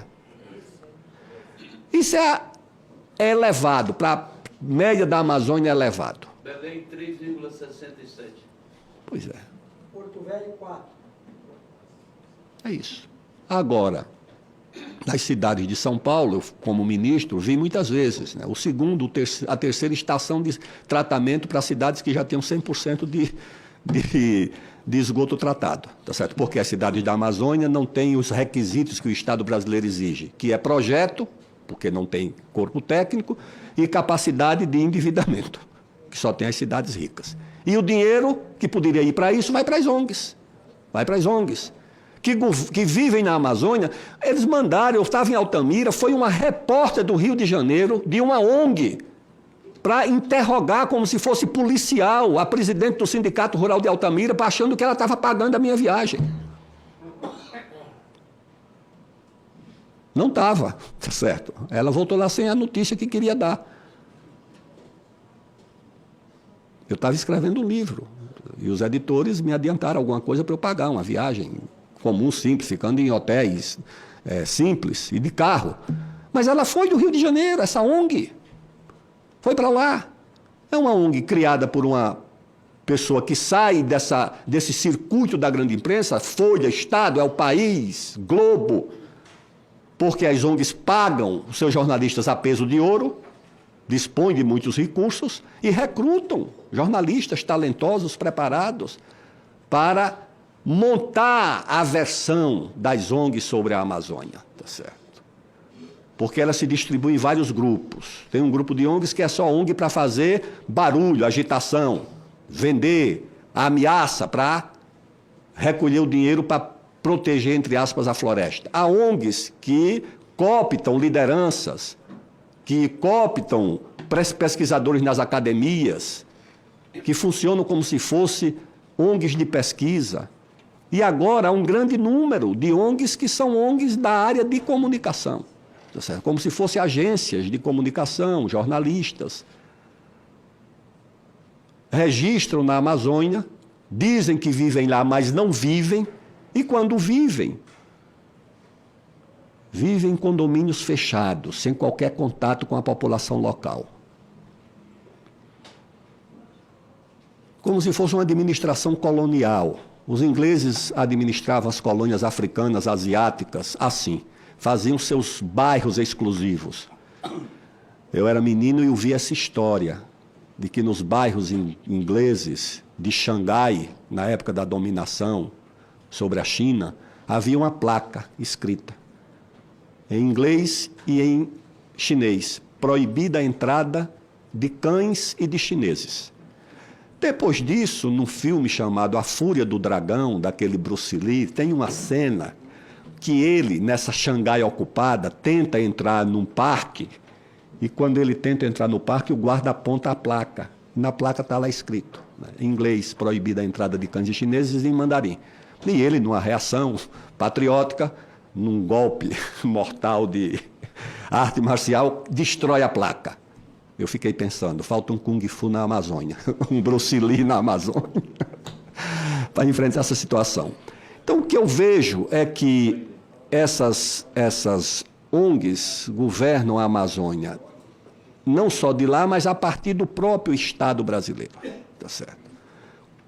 Isso é elevado, para a média da Amazônia é elevado. Belém, 3,67. Pois é. Porto Velho, 4. É isso. Agora, nas cidades de São Paulo, eu, como ministro, vi muitas vezes, né, a terceira estação de tratamento para cidades que já têm 100% de esgoto tratado, tá certo? Porque as cidades da Amazônia não têm os requisitos que o Estado brasileiro exige, que é projeto, porque não tem corpo técnico, e capacidade de endividamento, que só tem as cidades ricas. E o dinheiro que poderia ir para isso vai para as ONGs. Vai para as ONGs. Que vivem na Amazônia. Eles mandaram, eu estava em Altamira, foi uma repórter do Rio de Janeiro, de uma ONG, para interrogar como se fosse policial a presidente do Sindicato Rural de Altamira, achando que ela estava pagando a minha viagem. Não estava, tá certo. Ela voltou lá sem a notícia que queria dar. Eu estava escrevendo um livro, e os editores me adiantaram alguma coisa para eu pagar uma viagem comum, simples, ficando em hotéis simples e de carro. Mas ela foi do Rio de Janeiro, essa ONG. Foi para lá. É uma ONG criada por uma pessoa que sai desse circuito da grande imprensa, Folha, Estado, é o País, Globo, porque as ONGs pagam os seus jornalistas a peso de ouro, dispõem de muitos recursos e recrutam jornalistas talentosos, preparados, para montar a versão das ONGs sobre a Amazônia, tá certo? Porque ela se distribui em vários grupos. Tem um grupo de ONGs que é só ONG para fazer barulho, agitação, vender, ameaça para recolher o dinheiro para proteger, entre aspas, a floresta. Há ONGs que cooptam lideranças, que cooptam pesquisadores nas academias, que funcionam como se fossem ONGs de pesquisa. E agora há um grande número de ONGs que são ONGs da área de comunicação, tá certo? Como se fossem agências de comunicação, jornalistas. Registram na Amazônia, dizem que vivem lá, mas não vivem, e quando vivem, vivem em condomínios fechados, sem qualquer contato com a população local. Como se fosse uma administração colonial. Os ingleses administravam as colônias africanas, asiáticas, assim. Faziam seus bairros exclusivos. Eu era menino e ouvi essa história de que nos bairros ingleses de Xangai, na época da dominação sobre a China, havia uma placa escrita em inglês e em chinês: proibida a entrada de cães e de chineses. Depois disso, num filme chamado A Fúria do Dragão, daquele Bruce Lee, tem uma cena que ele, nessa Xangai ocupada, tenta entrar num parque, e quando ele tenta entrar no parque, o guarda aponta a placa. Na placa está lá escrito, né, em inglês: proibida a entrada de cães e chineses, e em mandarim. E ele, numa reação patriótica, num golpe mortal de arte marcial, destrói a placa. Eu fiquei pensando, falta um Kung Fu na Amazônia, um Bruce Lee na Amazônia, para enfrentar essa situação. Então, o que eu vejo é que essas ONGs governam a Amazônia, não só de lá, mas a partir do próprio Estado brasileiro, tá certo?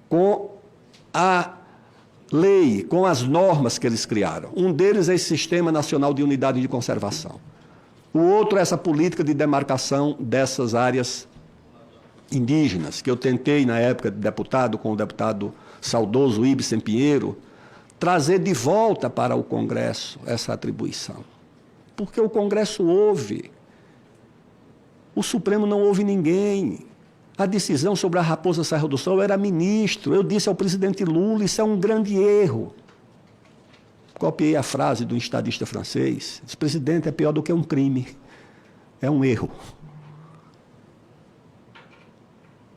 Com a lei, com as normas que eles criaram. Um deles é esse Sistema Nacional de Unidade de Conservação. O outro é essa política de demarcação dessas áreas indígenas, que eu tentei, na época de deputado, com o deputado saudoso Ibsen Pinheiro, trazer de volta para o Congresso essa atribuição. Porque o Congresso ouve. O Supremo não ouve ninguém. A decisão sobre a Raposa Serra do Sol era ministro. Eu disse ao presidente Lula, isso é um grande erro. Copiei a frase do estadista francês. Disse: presidente, é pior do que um crime. É um erro.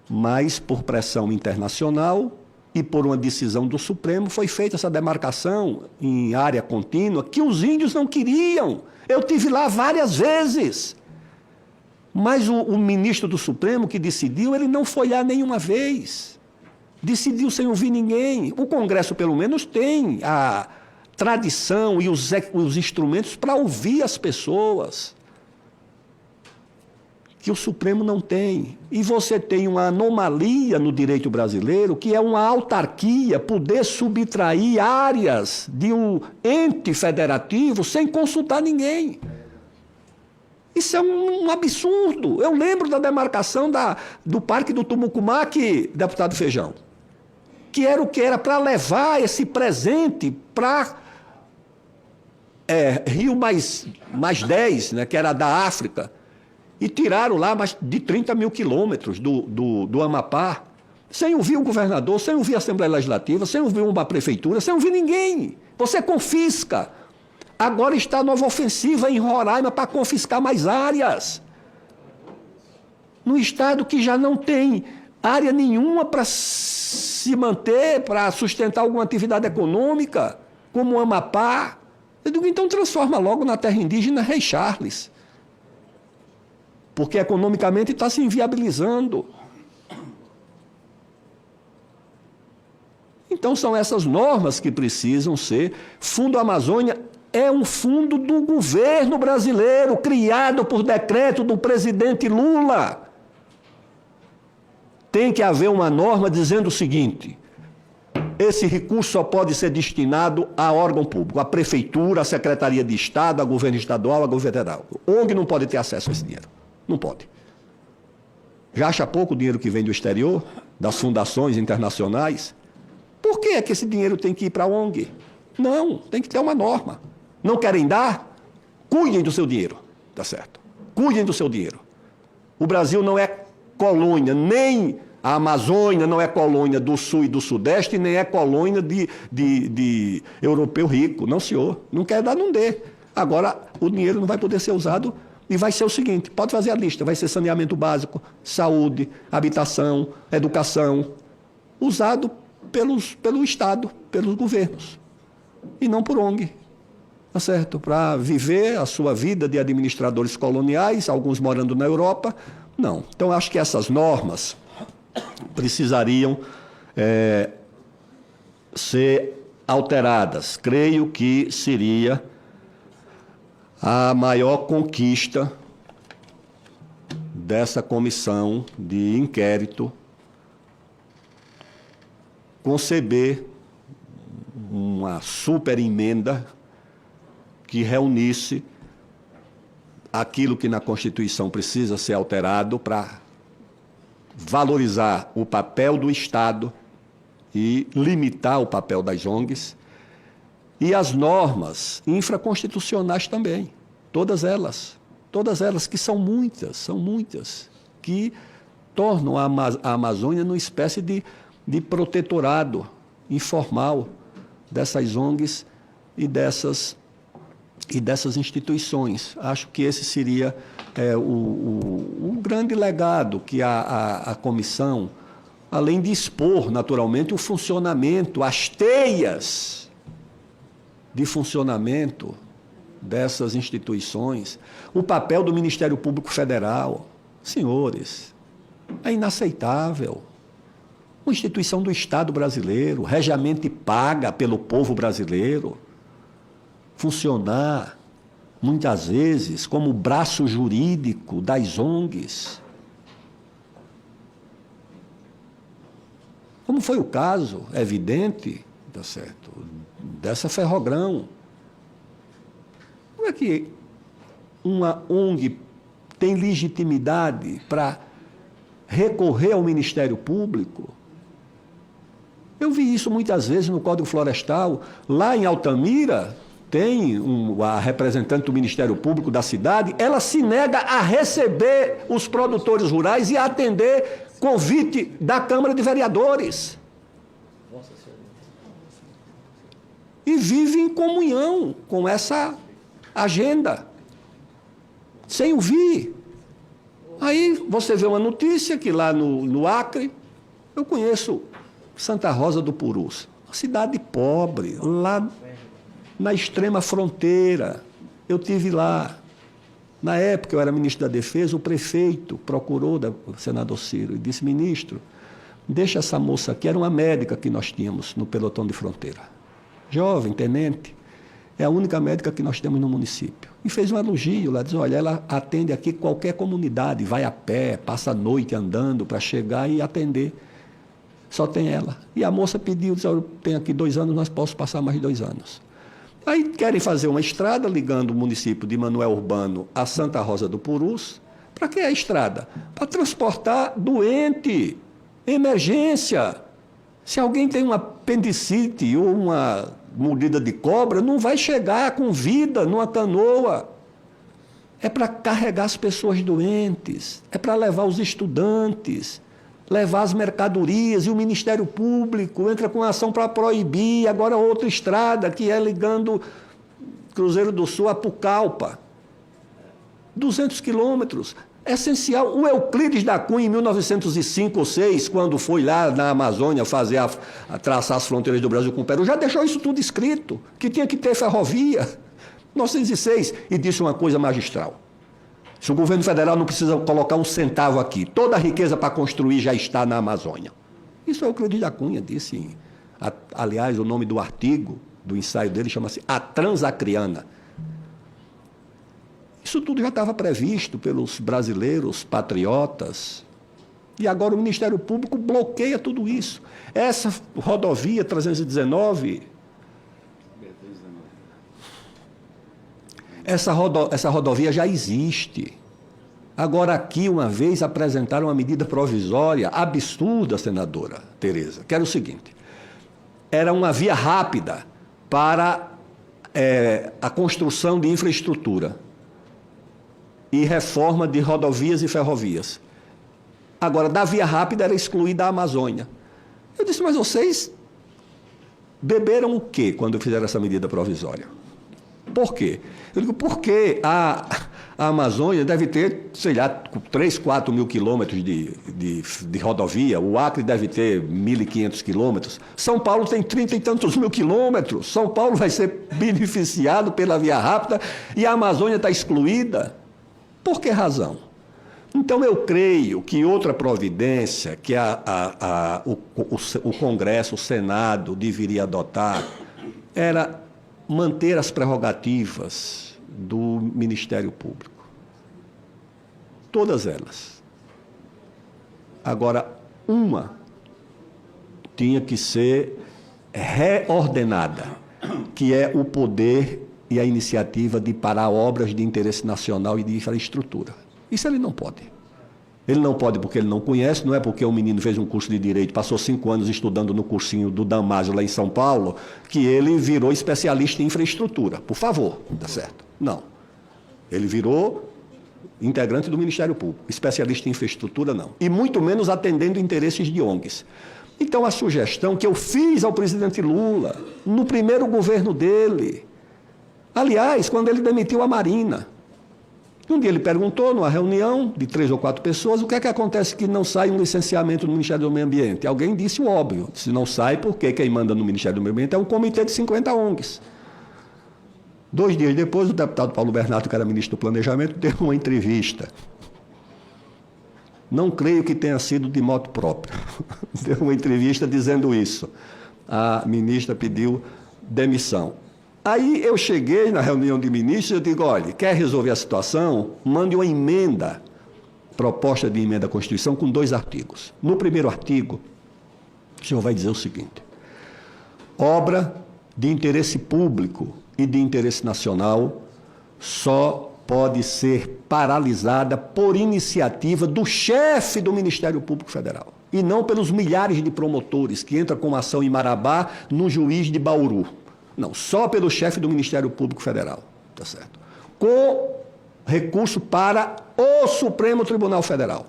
Mas, por pressão internacional e por uma decisão do Supremo, foi feita essa demarcação em área contínua que os índios não queriam. Eu tive lá várias vezes. Mas o ministro do Supremo que decidiu, ele não foi lá nenhuma vez. Decidiu sem ouvir ninguém. O Congresso, pelo menos, tem a tradição e os instrumentos para ouvir as pessoas, que o Supremo não tem. E você tem uma anomalia no direito brasileiro, que é uma autarquia poder subtrair áreas de um ente federativo sem consultar ninguém. Isso é um absurdo. Eu lembro da demarcação do Parque do Tumucumaque, deputado Feijão, que era o que era para levar esse presente para Rio mais 10, né, que era da África, e tiraram lá mais de 30 mil quilômetros do Amapá, sem ouvir o governador, sem ouvir a Assembleia Legislativa, sem ouvir uma prefeitura, sem ouvir ninguém. Você confisca. Agora está a nova ofensiva em Roraima para confiscar mais áreas. No estado que já não tem área nenhuma para se manter, para sustentar alguma atividade econômica, como o Amapá. Eu digo, então transforma logo na terra indígena Rei Charles. Porque economicamente está se inviabilizando. Então são essas normas que precisam ser. Fundo Amazônia é um fundo do governo brasileiro, criado por decreto do presidente Lula. Tem que haver uma norma dizendo o seguinte: esse recurso só pode ser destinado a órgão público, a prefeitura, a secretaria de Estado, a governo estadual, a governo federal. ONG não pode ter acesso a esse dinheiro. Não pode. Já acha pouco o dinheiro que vem do exterior, das fundações internacionais? Por que é que esse dinheiro tem que ir para a ONG? Não, tem que ter uma norma. Não querem dar? Cuidem do seu dinheiro. Tá certo? Cuidem do seu dinheiro. O Brasil não é colônia, nem a Amazônia não é colônia do Sul e do Sudeste, nem é colônia de europeu rico. Não, senhor. Não quer dar, não dê. Agora, o dinheiro não vai poder ser usado e vai ser o seguinte, pode fazer a lista, vai ser saneamento básico, saúde, habitação, educação, usado pelo Estado, pelos governos, e não por ONG. Tá certo? Para viver a sua vida de administradores coloniais, alguns morando na Europa, não. Então, acho que essas normas precisariam ser alteradas. Creio que seria a maior conquista dessa comissão de inquérito conceber uma super emenda que reunisse aquilo que na Constituição precisa ser alterado para valorizar o papel do Estado e limitar o papel das ONGs, e as normas infraconstitucionais também, todas elas que são muitas, que tornam a Amazônia numa espécie de protetorado informal dessas ONGs e dessas instituições. Acho que esse seria o grande legado que a comissão, além de expor, naturalmente, o funcionamento, as teias de funcionamento dessas instituições, o papel do Ministério Público Federal. Senhores, é inaceitável. Uma instituição do Estado brasileiro, regiamente paga pelo povo brasileiro, funcionar, muitas vezes, como braço jurídico das ONGs. Como foi o caso, evidente, tá certo, dessa Ferrogrão. Como é que uma ONG tem legitimidade para recorrer ao Ministério Público? Eu vi isso muitas vezes no Código Florestal. Lá em Altamira, tem a representante do Ministério Público da cidade, ela se nega a receber os produtores rurais e a atender convite da Câmara de Vereadores. E vive em comunhão com essa agenda, sem ouvir. Aí você vê uma notícia que lá no Acre, eu conheço Santa Rosa do Purus, uma cidade pobre, lá na extrema fronteira. Eu tive lá. Na época, eu era ministro da Defesa, o prefeito procurou o senador Ciro e disse: ministro, deixa essa moça aqui. Era uma médica que nós tínhamos no pelotão de fronteira. Jovem, tenente, é a única médica que nós temos no município. E fez um elogio lá, diz: olha, ela atende aqui qualquer comunidade, vai a pé, passa a noite andando para chegar e atender. Só tem ela. E a moça pediu, disse: eu tenho aqui 2 anos, mas posso passar mais 2 anos. Aí querem fazer uma estrada ligando o município de Manoel Urbano a Santa Rosa do Purus. Para que a estrada? Para transportar doente, emergência. Se alguém tem uma apendicite ou uma mordida de cobra, não vai chegar com vida numa canoa. É para carregar as pessoas doentes, é para levar os estudantes, levar as mercadorias, e o Ministério Público entra com ação para proibir. Agora outra estrada, que é ligando Cruzeiro do Sul a Pucallpa. 200 quilômetros. É essencial. O Euclides da Cunha, em 1905 ou 6, quando foi lá na Amazônia fazer traçar as fronteiras do Brasil com o Peru, já deixou isso tudo escrito, que tinha que ter ferrovia. 1906, e disse uma coisa magistral: se o governo federal não precisa colocar um centavo aqui, toda a riqueza para construir já está na Amazônia. Isso é o Euclides da Cunha disse. Aliás, o nome do artigo, do ensaio dele, chama-se A Transacriana. Isso tudo já estava previsto pelos brasileiros patriotas. E agora o Ministério Público bloqueia tudo isso. Essa rodovia 319... Essa rodovia já existe. Agora aqui, uma vez, apresentaram uma medida provisória absurda, senadora Tereza, que era o seguinte: era uma via rápida para a construção de infraestrutura e reforma de rodovias e ferrovias. Agora, da via rápida era excluída a Amazônia. Eu disse: mas vocês beberam o quê quando fizeram essa medida provisória? Por quê? Eu digo: porque a Amazônia deve ter, sei lá, 3, 4 mil quilômetros de rodovia, o Acre deve ter 1.500 quilômetros, São Paulo tem 30 e tantos mil quilômetros, São Paulo vai ser beneficiado pela via rápida e a Amazônia está excluída. Por que razão? Então, eu creio que outra providência que o Congresso, o Senado, deveria adotar era manter as prerrogativas do Ministério Público. Todas elas. Agora, uma tinha que ser reordenada, que é o poder e a iniciativa de parar obras de interesse nacional e de infraestrutura. Isso ele não pode. Ele não pode porque ele não conhece, não é porque o menino fez um curso de Direito, passou 5 anos estudando no cursinho do Damásio lá em São Paulo, que ele virou especialista em infraestrutura. Por favor, tá certo? Não. Ele virou integrante do Ministério Público. Especialista em infraestrutura, não. E muito menos atendendo interesses de ONGs. Então, a sugestão que eu fiz ao presidente Lula, no primeiro governo dele, aliás, quando ele demitiu a Marina, um dia ele perguntou, numa reunião de 3 ou 4 pessoas, o que é que acontece que não sai um licenciamento no Ministério do Meio Ambiente? Alguém disse o óbvio, se não sai, porque quem manda no Ministério do Meio Ambiente é um comitê de 50 ONGs. 2 dias depois, o deputado Paulo Bernardo, que era ministro do Planejamento, deu uma entrevista. Não creio que tenha sido de moto próprio. Deu uma entrevista dizendo isso. A ministra pediu demissão. Aí eu cheguei na reunião de ministros e eu digo, olha, quer resolver a situação? Mande uma emenda, proposta de emenda à Constituição, com 2 artigos. No primeiro artigo, o senhor vai dizer o seguinte: obra de interesse público e de interesse nacional só pode ser paralisada por iniciativa do chefe do Ministério Público Federal, e não pelos milhares de promotores que entram com ação em Marabá no juiz de Bauru. Não, só pelo chefe do Ministério Público Federal, tá certo? Com recurso para o Supremo Tribunal Federal.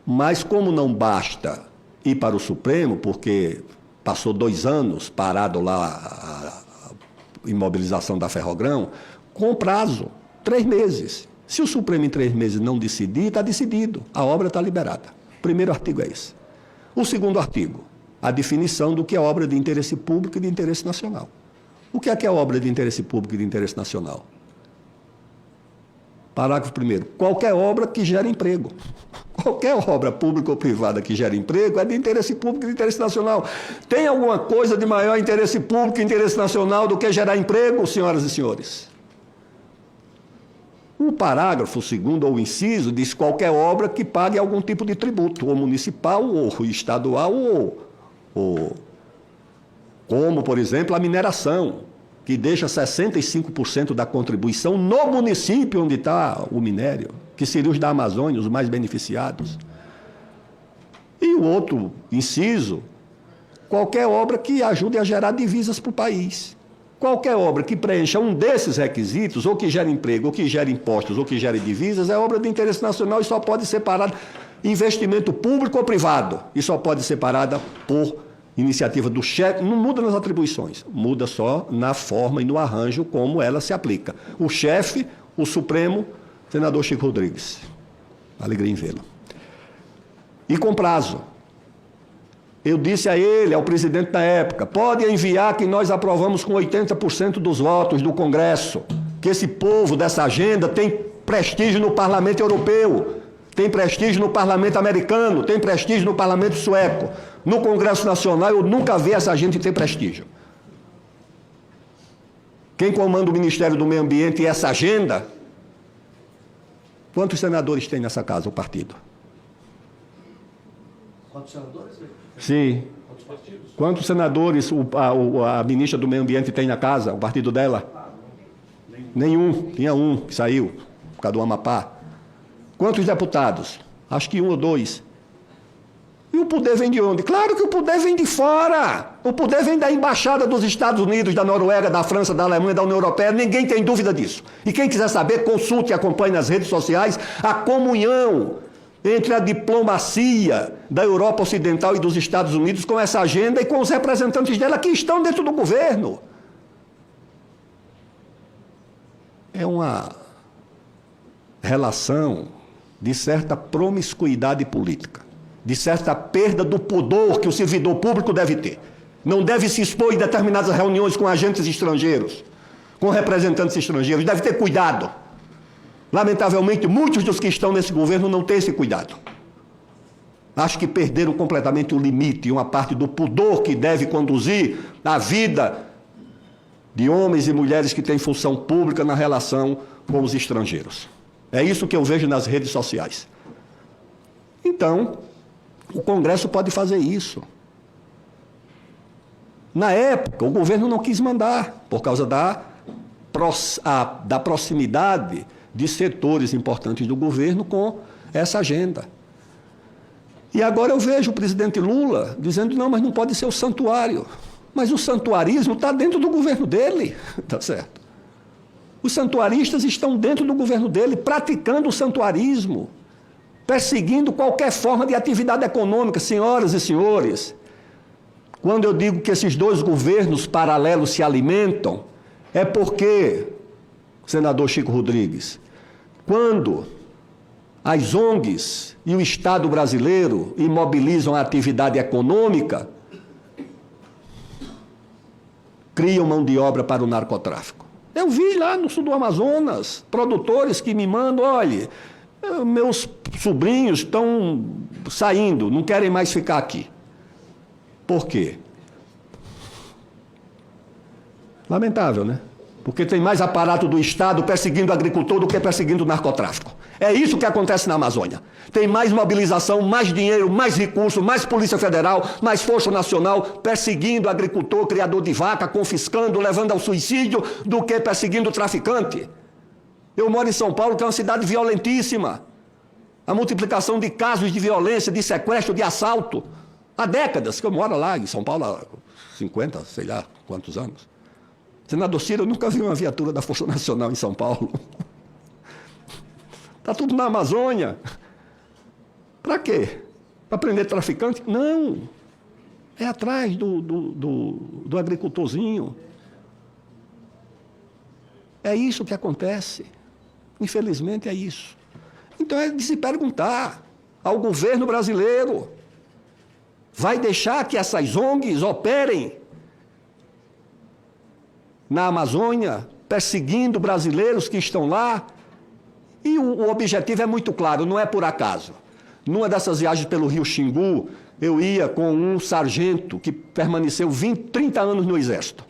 Mas como não basta ir para o Supremo, porque passou 2 anos parado lá a imobilização da Ferrogrão, com prazo, 3 meses. Se o Supremo em 3 meses não decidir, está decidido, a obra está liberada. O primeiro artigo é esse. O segundo artigo, a definição do que é obra de interesse público e de interesse nacional. O que é obra de interesse público e de interesse nacional? Parágrafo 1º. Qualquer obra que gere emprego. Qualquer obra pública ou privada que gere emprego é de interesse público e de interesse nacional. Tem alguma coisa de maior interesse público e interesse nacional do que gerar emprego, senhoras e senhores? O parágrafo 2º, ou inciso, diz qualquer obra que pague algum tipo de tributo, ou municipal, ou estadual, ou como, por exemplo, a mineração, que deixa 65% da contribuição no município onde está o minério, que seriam os da Amazônia, os mais beneficiados. E o outro inciso, qualquer obra que ajude a gerar divisas para o país. Qualquer obra que preencha um desses requisitos, ou que gere emprego, ou que gere impostos, ou que gere divisas, é obra de interesse nacional e só pode ser parada investimento público ou privado, e só pode ser parada por iniciativa do chefe. Não muda nas atribuições, muda só na forma e no arranjo como ela se aplica. O chefe, o Supremo, senador Chico Rodrigues. Alegria em vê-lo. E com prazo. Eu disse a ele, ao presidente da época, pode enviar que nós aprovamos com 80% dos votos do Congresso, que esse povo dessa agenda tem prestígio no Parlamento Europeu, tem prestígio no Parlamento Americano, tem prestígio no Parlamento Sueco. No Congresso Nacional, eu nunca vi essa gente ter prestígio. Quem comanda o Ministério do Meio Ambiente e essa agenda? Quantos senadores tem nessa casa, o partido? Quantos senadores? Sim. Quantos senadores a ministra do Meio Ambiente tem na casa, o partido dela? Nenhum. Tinha um que saiu, por causa do Amapá. Quantos deputados? Acho que 1 ou 2. E o poder vem de onde? Claro que o poder vem de fora. O poder vem da embaixada dos Estados Unidos, da Noruega, da França, da Alemanha, da União Europeia. Ninguém tem dúvida disso. E quem quiser saber, consulte e acompanhe nas redes sociais a comunhão entre a diplomacia da Europa Ocidental e dos Estados Unidos com essa agenda e com os representantes dela que estão dentro do governo. É uma relação de certa promiscuidade política, de certa perda do pudor que o servidor público deve ter. Não deve se expor em determinadas reuniões com agentes estrangeiros, com representantes estrangeiros. Deve ter cuidado. Lamentavelmente, muitos dos que estão nesse governo não têm esse cuidado. Acho que perderam completamente o limite e uma parte do pudor que deve conduzir a vida de homens e mulheres que têm função pública na relação com os estrangeiros. É isso que eu vejo nas redes sociais. Então, o Congresso pode fazer isso. Na época, o governo não quis mandar, por causa da proximidade de setores importantes do governo com essa agenda. E agora eu vejo o presidente Lula dizendo, não, mas não pode ser o santuário. Mas o santuarismo está dentro do governo dele, tá certo? Os santuaristas estão dentro do governo dele, praticando o santuarismo, perseguindo qualquer forma de atividade econômica. Senhoras e senhores, quando eu digo que esses dois governos paralelos se alimentam, é porque, senador Chico Rodrigues, quando as ONGs e o Estado brasileiro imobilizam a atividade econômica, criam mão de obra para o narcotráfico. Eu vi lá no sul do Amazonas, produtores que me mandam, olha, meus sobrinhos estão saindo, não querem mais ficar aqui. Por quê? Lamentável, né? Porque tem mais aparato do Estado perseguindo o agricultor do que perseguindo o narcotráfico. É isso que acontece na Amazônia. Tem mais mobilização, mais dinheiro, mais recursos, mais Polícia Federal, mais Força Nacional perseguindo o agricultor, criador de vaca, confiscando, levando ao suicídio, do que perseguindo o traficante. Eu moro em São Paulo, que é uma cidade violentíssima. A multiplicação de casos de violência, de sequestro, de assalto. Há décadas que eu moro lá em São Paulo, há 50, sei lá quantos anos. Senador Ciro, eu nunca vi uma viatura da Força Nacional em São Paulo. Está tudo na Amazônia. Para quê? Para prender traficante? Não. É atrás do agricultorzinho. É isso que acontece. Infelizmente é isso. Então é de se perguntar ao governo brasileiro, vai deixar que essas ONGs operem na Amazônia, perseguindo brasileiros que estão lá? E o objetivo é muito claro, não é por acaso. Numa dessas viagens pelo Rio Xingu, eu ia com um sargento que permaneceu 30 anos no Exército.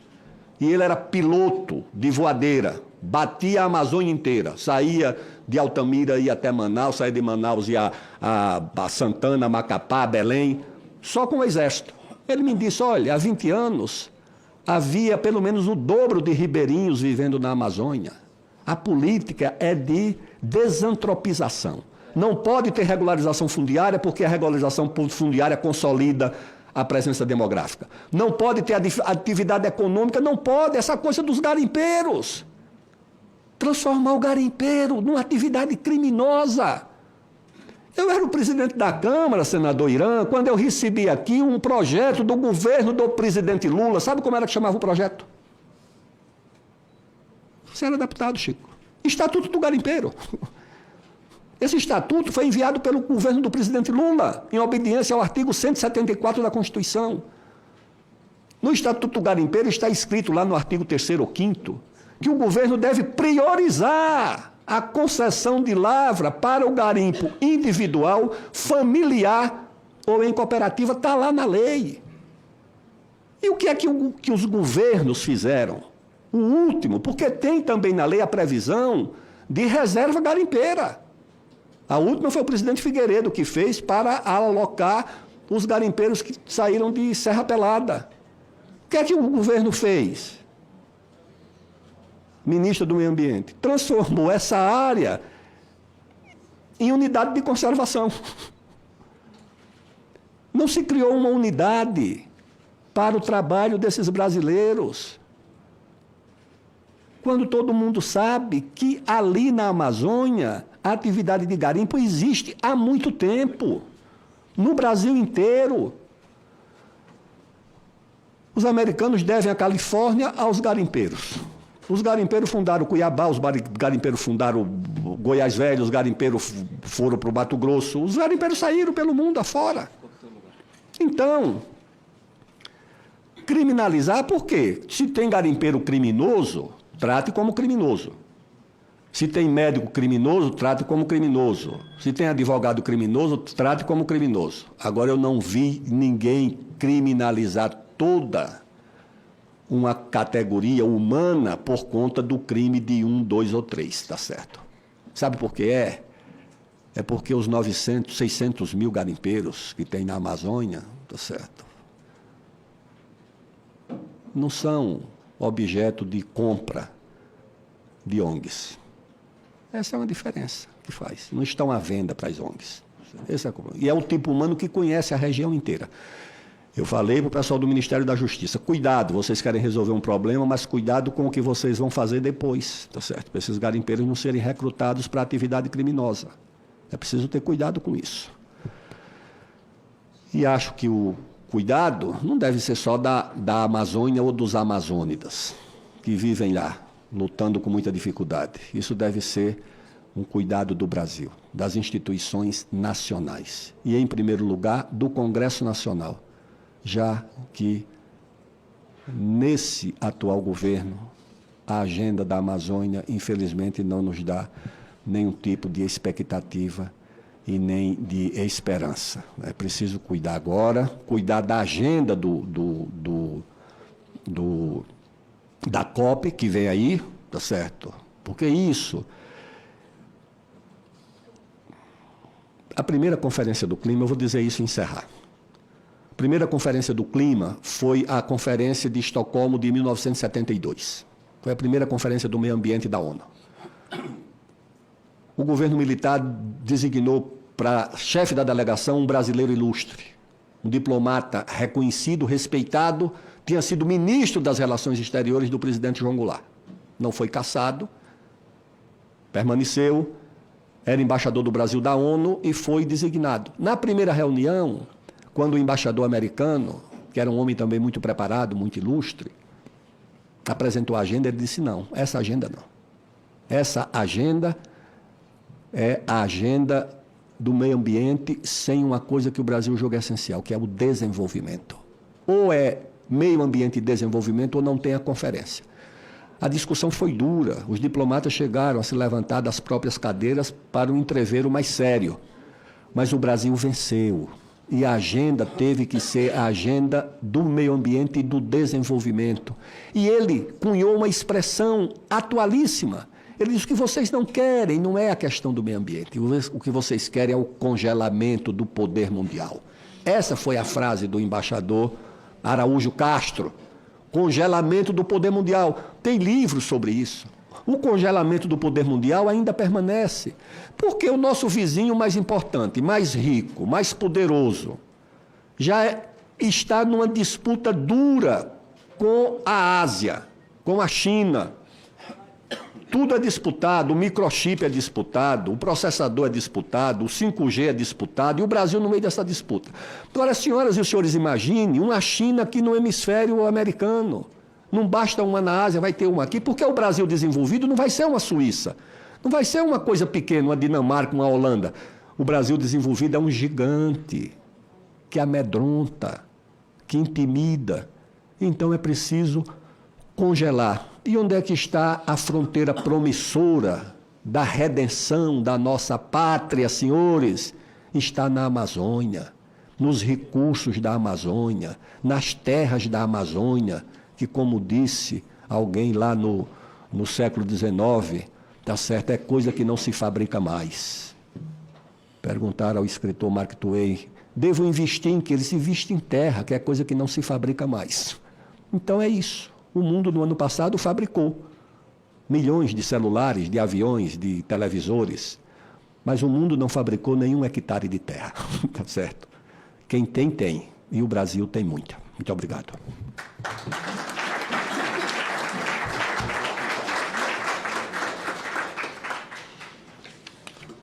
E ele era piloto de voadeira, batia a Amazônia inteira, saía de Altamira, ia até Manaus, saía de Manaus, ia a Santana, Macapá, Belém, só com o Exército. Ele me disse, olha, há 20 anos havia pelo menos o dobro de ribeirinhos vivendo na Amazônia. A política é de desantropização. Não pode ter regularização fundiária, porque a regularização fundiária consolida a presença demográfica. Não pode ter atividade econômica, não pode, essa coisa dos garimpeiros. Transformar o garimpeiro numa atividade criminosa. Eu era o presidente da Câmara, senador Irã, quando eu recebi aqui um projeto do governo do presidente Lula. Sabe como era que chamava o projeto? Você era deputado, Chico. Estatuto do Garimpeiro. Esse estatuto foi enviado pelo governo do presidente Lula, em obediência ao artigo 174 da Constituição. No Estatuto do Garimpeiro está escrito lá no artigo 3º ou 5º, que o governo deve priorizar a concessão de lavra para o garimpo individual, familiar ou em cooperativa, está lá na lei. E o que é que os governos fizeram? O último, porque tem também na lei a previsão de reserva garimpeira. A última foi o presidente Figueiredo que fez para alocar os garimpeiros que saíram de Serra Pelada. O que é que o governo fez? Ministro do Meio Ambiente, transformou essa área em unidade de conservação. Não se criou uma unidade para o trabalho desses brasileiros, quando todo mundo sabe que ali na Amazônia a atividade de garimpo existe há muito tempo, no Brasil inteiro. Os americanos devem a Califórnia aos garimpeiros. Os garimpeiros fundaram Cuiabá, os garimpeiros fundaram Goiás Velho, os garimpeiros foram para o Mato Grosso, os garimpeiros saíram pelo mundo afora. Então, criminalizar por quê? Se tem garimpeiro criminoso, trate como criminoso. Se tem médico criminoso, trate como criminoso. Se tem advogado criminoso, trate como criminoso. Agora, eu não vi ninguém criminalizar toda uma categoria humana por conta do crime de 1, 2 ou 3, tá certo? Sabe por que é? É porque os 900, 600 mil garimpeiros que tem na Amazônia, tá certo? Não são objeto de compra de ONGs. Essa é uma diferença que faz. Não estão à venda para as ONGs. E é o tipo humano que conhece a região inteira. Eu falei para o pessoal do Ministério da Justiça, cuidado, vocês querem resolver um problema, mas cuidado com o que vocês vão fazer depois, tá certo? Para esses garimpeiros não serem recrutados para atividade criminosa. É preciso ter cuidado com isso. E acho que o cuidado não deve ser só da Amazônia ou dos amazônidas, que vivem lá, lutando com muita dificuldade. Isso deve ser um cuidado do Brasil, das instituições nacionais. E, em primeiro lugar, do Congresso Nacional, já que, nesse atual governo, a agenda da Amazônia, infelizmente, não nos dá nenhum tipo de expectativa e nem de esperança. É preciso cuidar agora, cuidar da agenda da COP, que vem aí, tá certo? Porque isso... A primeira conferência do clima, eu vou dizer isso e encerrar. A primeira conferência do clima foi a Conferência de Estocolmo de 1972. Foi a primeira conferência do meio ambiente da ONU. O governo militar designou para chefe da delegação um brasileiro ilustre, um diplomata reconhecido, respeitado, tinha sido ministro das Relações Exteriores do presidente João Goulart. Não foi cassado, permaneceu, era embaixador do Brasil da ONU e foi designado. Na primeira reunião, quando o embaixador americano, que era um homem também muito preparado, muito ilustre, apresentou a agenda, ele disse, não, essa agenda não. Essa agenda é a agenda do meio ambiente sem uma coisa que o Brasil julga essencial, que é o desenvolvimento. Ou é meio ambiente e desenvolvimento ou não tem a conferência. A discussão foi dura, os diplomatas chegaram a se levantar das próprias cadeiras para um entreveiro mais sério. Mas o Brasil venceu. E a agenda teve que ser a agenda do meio ambiente e do desenvolvimento. E ele cunhou uma expressão atualíssima. Ele diz: o que vocês não querem não é a questão do meio ambiente. O que vocês querem é o congelamento do poder mundial. Essa foi a frase do embaixador Araújo Castro. Congelamento do poder mundial. Tem livros sobre isso. O congelamento do poder mundial ainda permanece. Porque o nosso vizinho mais importante, mais rico, mais poderoso, já está numa disputa dura com a Ásia, com a China. Tudo é disputado, o microchip é disputado, o processador é disputado, o 5G é disputado, e o Brasil no meio dessa disputa. Agora, senhoras e senhores, imaginem uma China aqui no hemisfério americano. Não basta uma na Ásia, vai ter uma aqui, porque o Brasil desenvolvido não vai ser uma Suíça, não vai ser uma coisa pequena, uma Dinamarca, uma Holanda. O Brasil desenvolvido é um gigante que amedronta, que intimida. Então é preciso congelar. E onde é que está a fronteira promissora da redenção da nossa pátria, senhores? Está na Amazônia, nos recursos da Amazônia, nas terras da Amazônia, que, como disse alguém lá no século XIX, tá certo, é coisa que não se fabrica mais. Perguntaram ao escritor Mark Twain: devo investir em que? Ele se investe em terra, que é coisa que não se fabrica mais. Então é isso. O mundo, no ano passado, fabricou milhões de celulares, de aviões, de televisores, mas o mundo não fabricou nenhum hectare de terra, tá certo? Quem tem, tem. E o Brasil tem muita. Muito obrigado.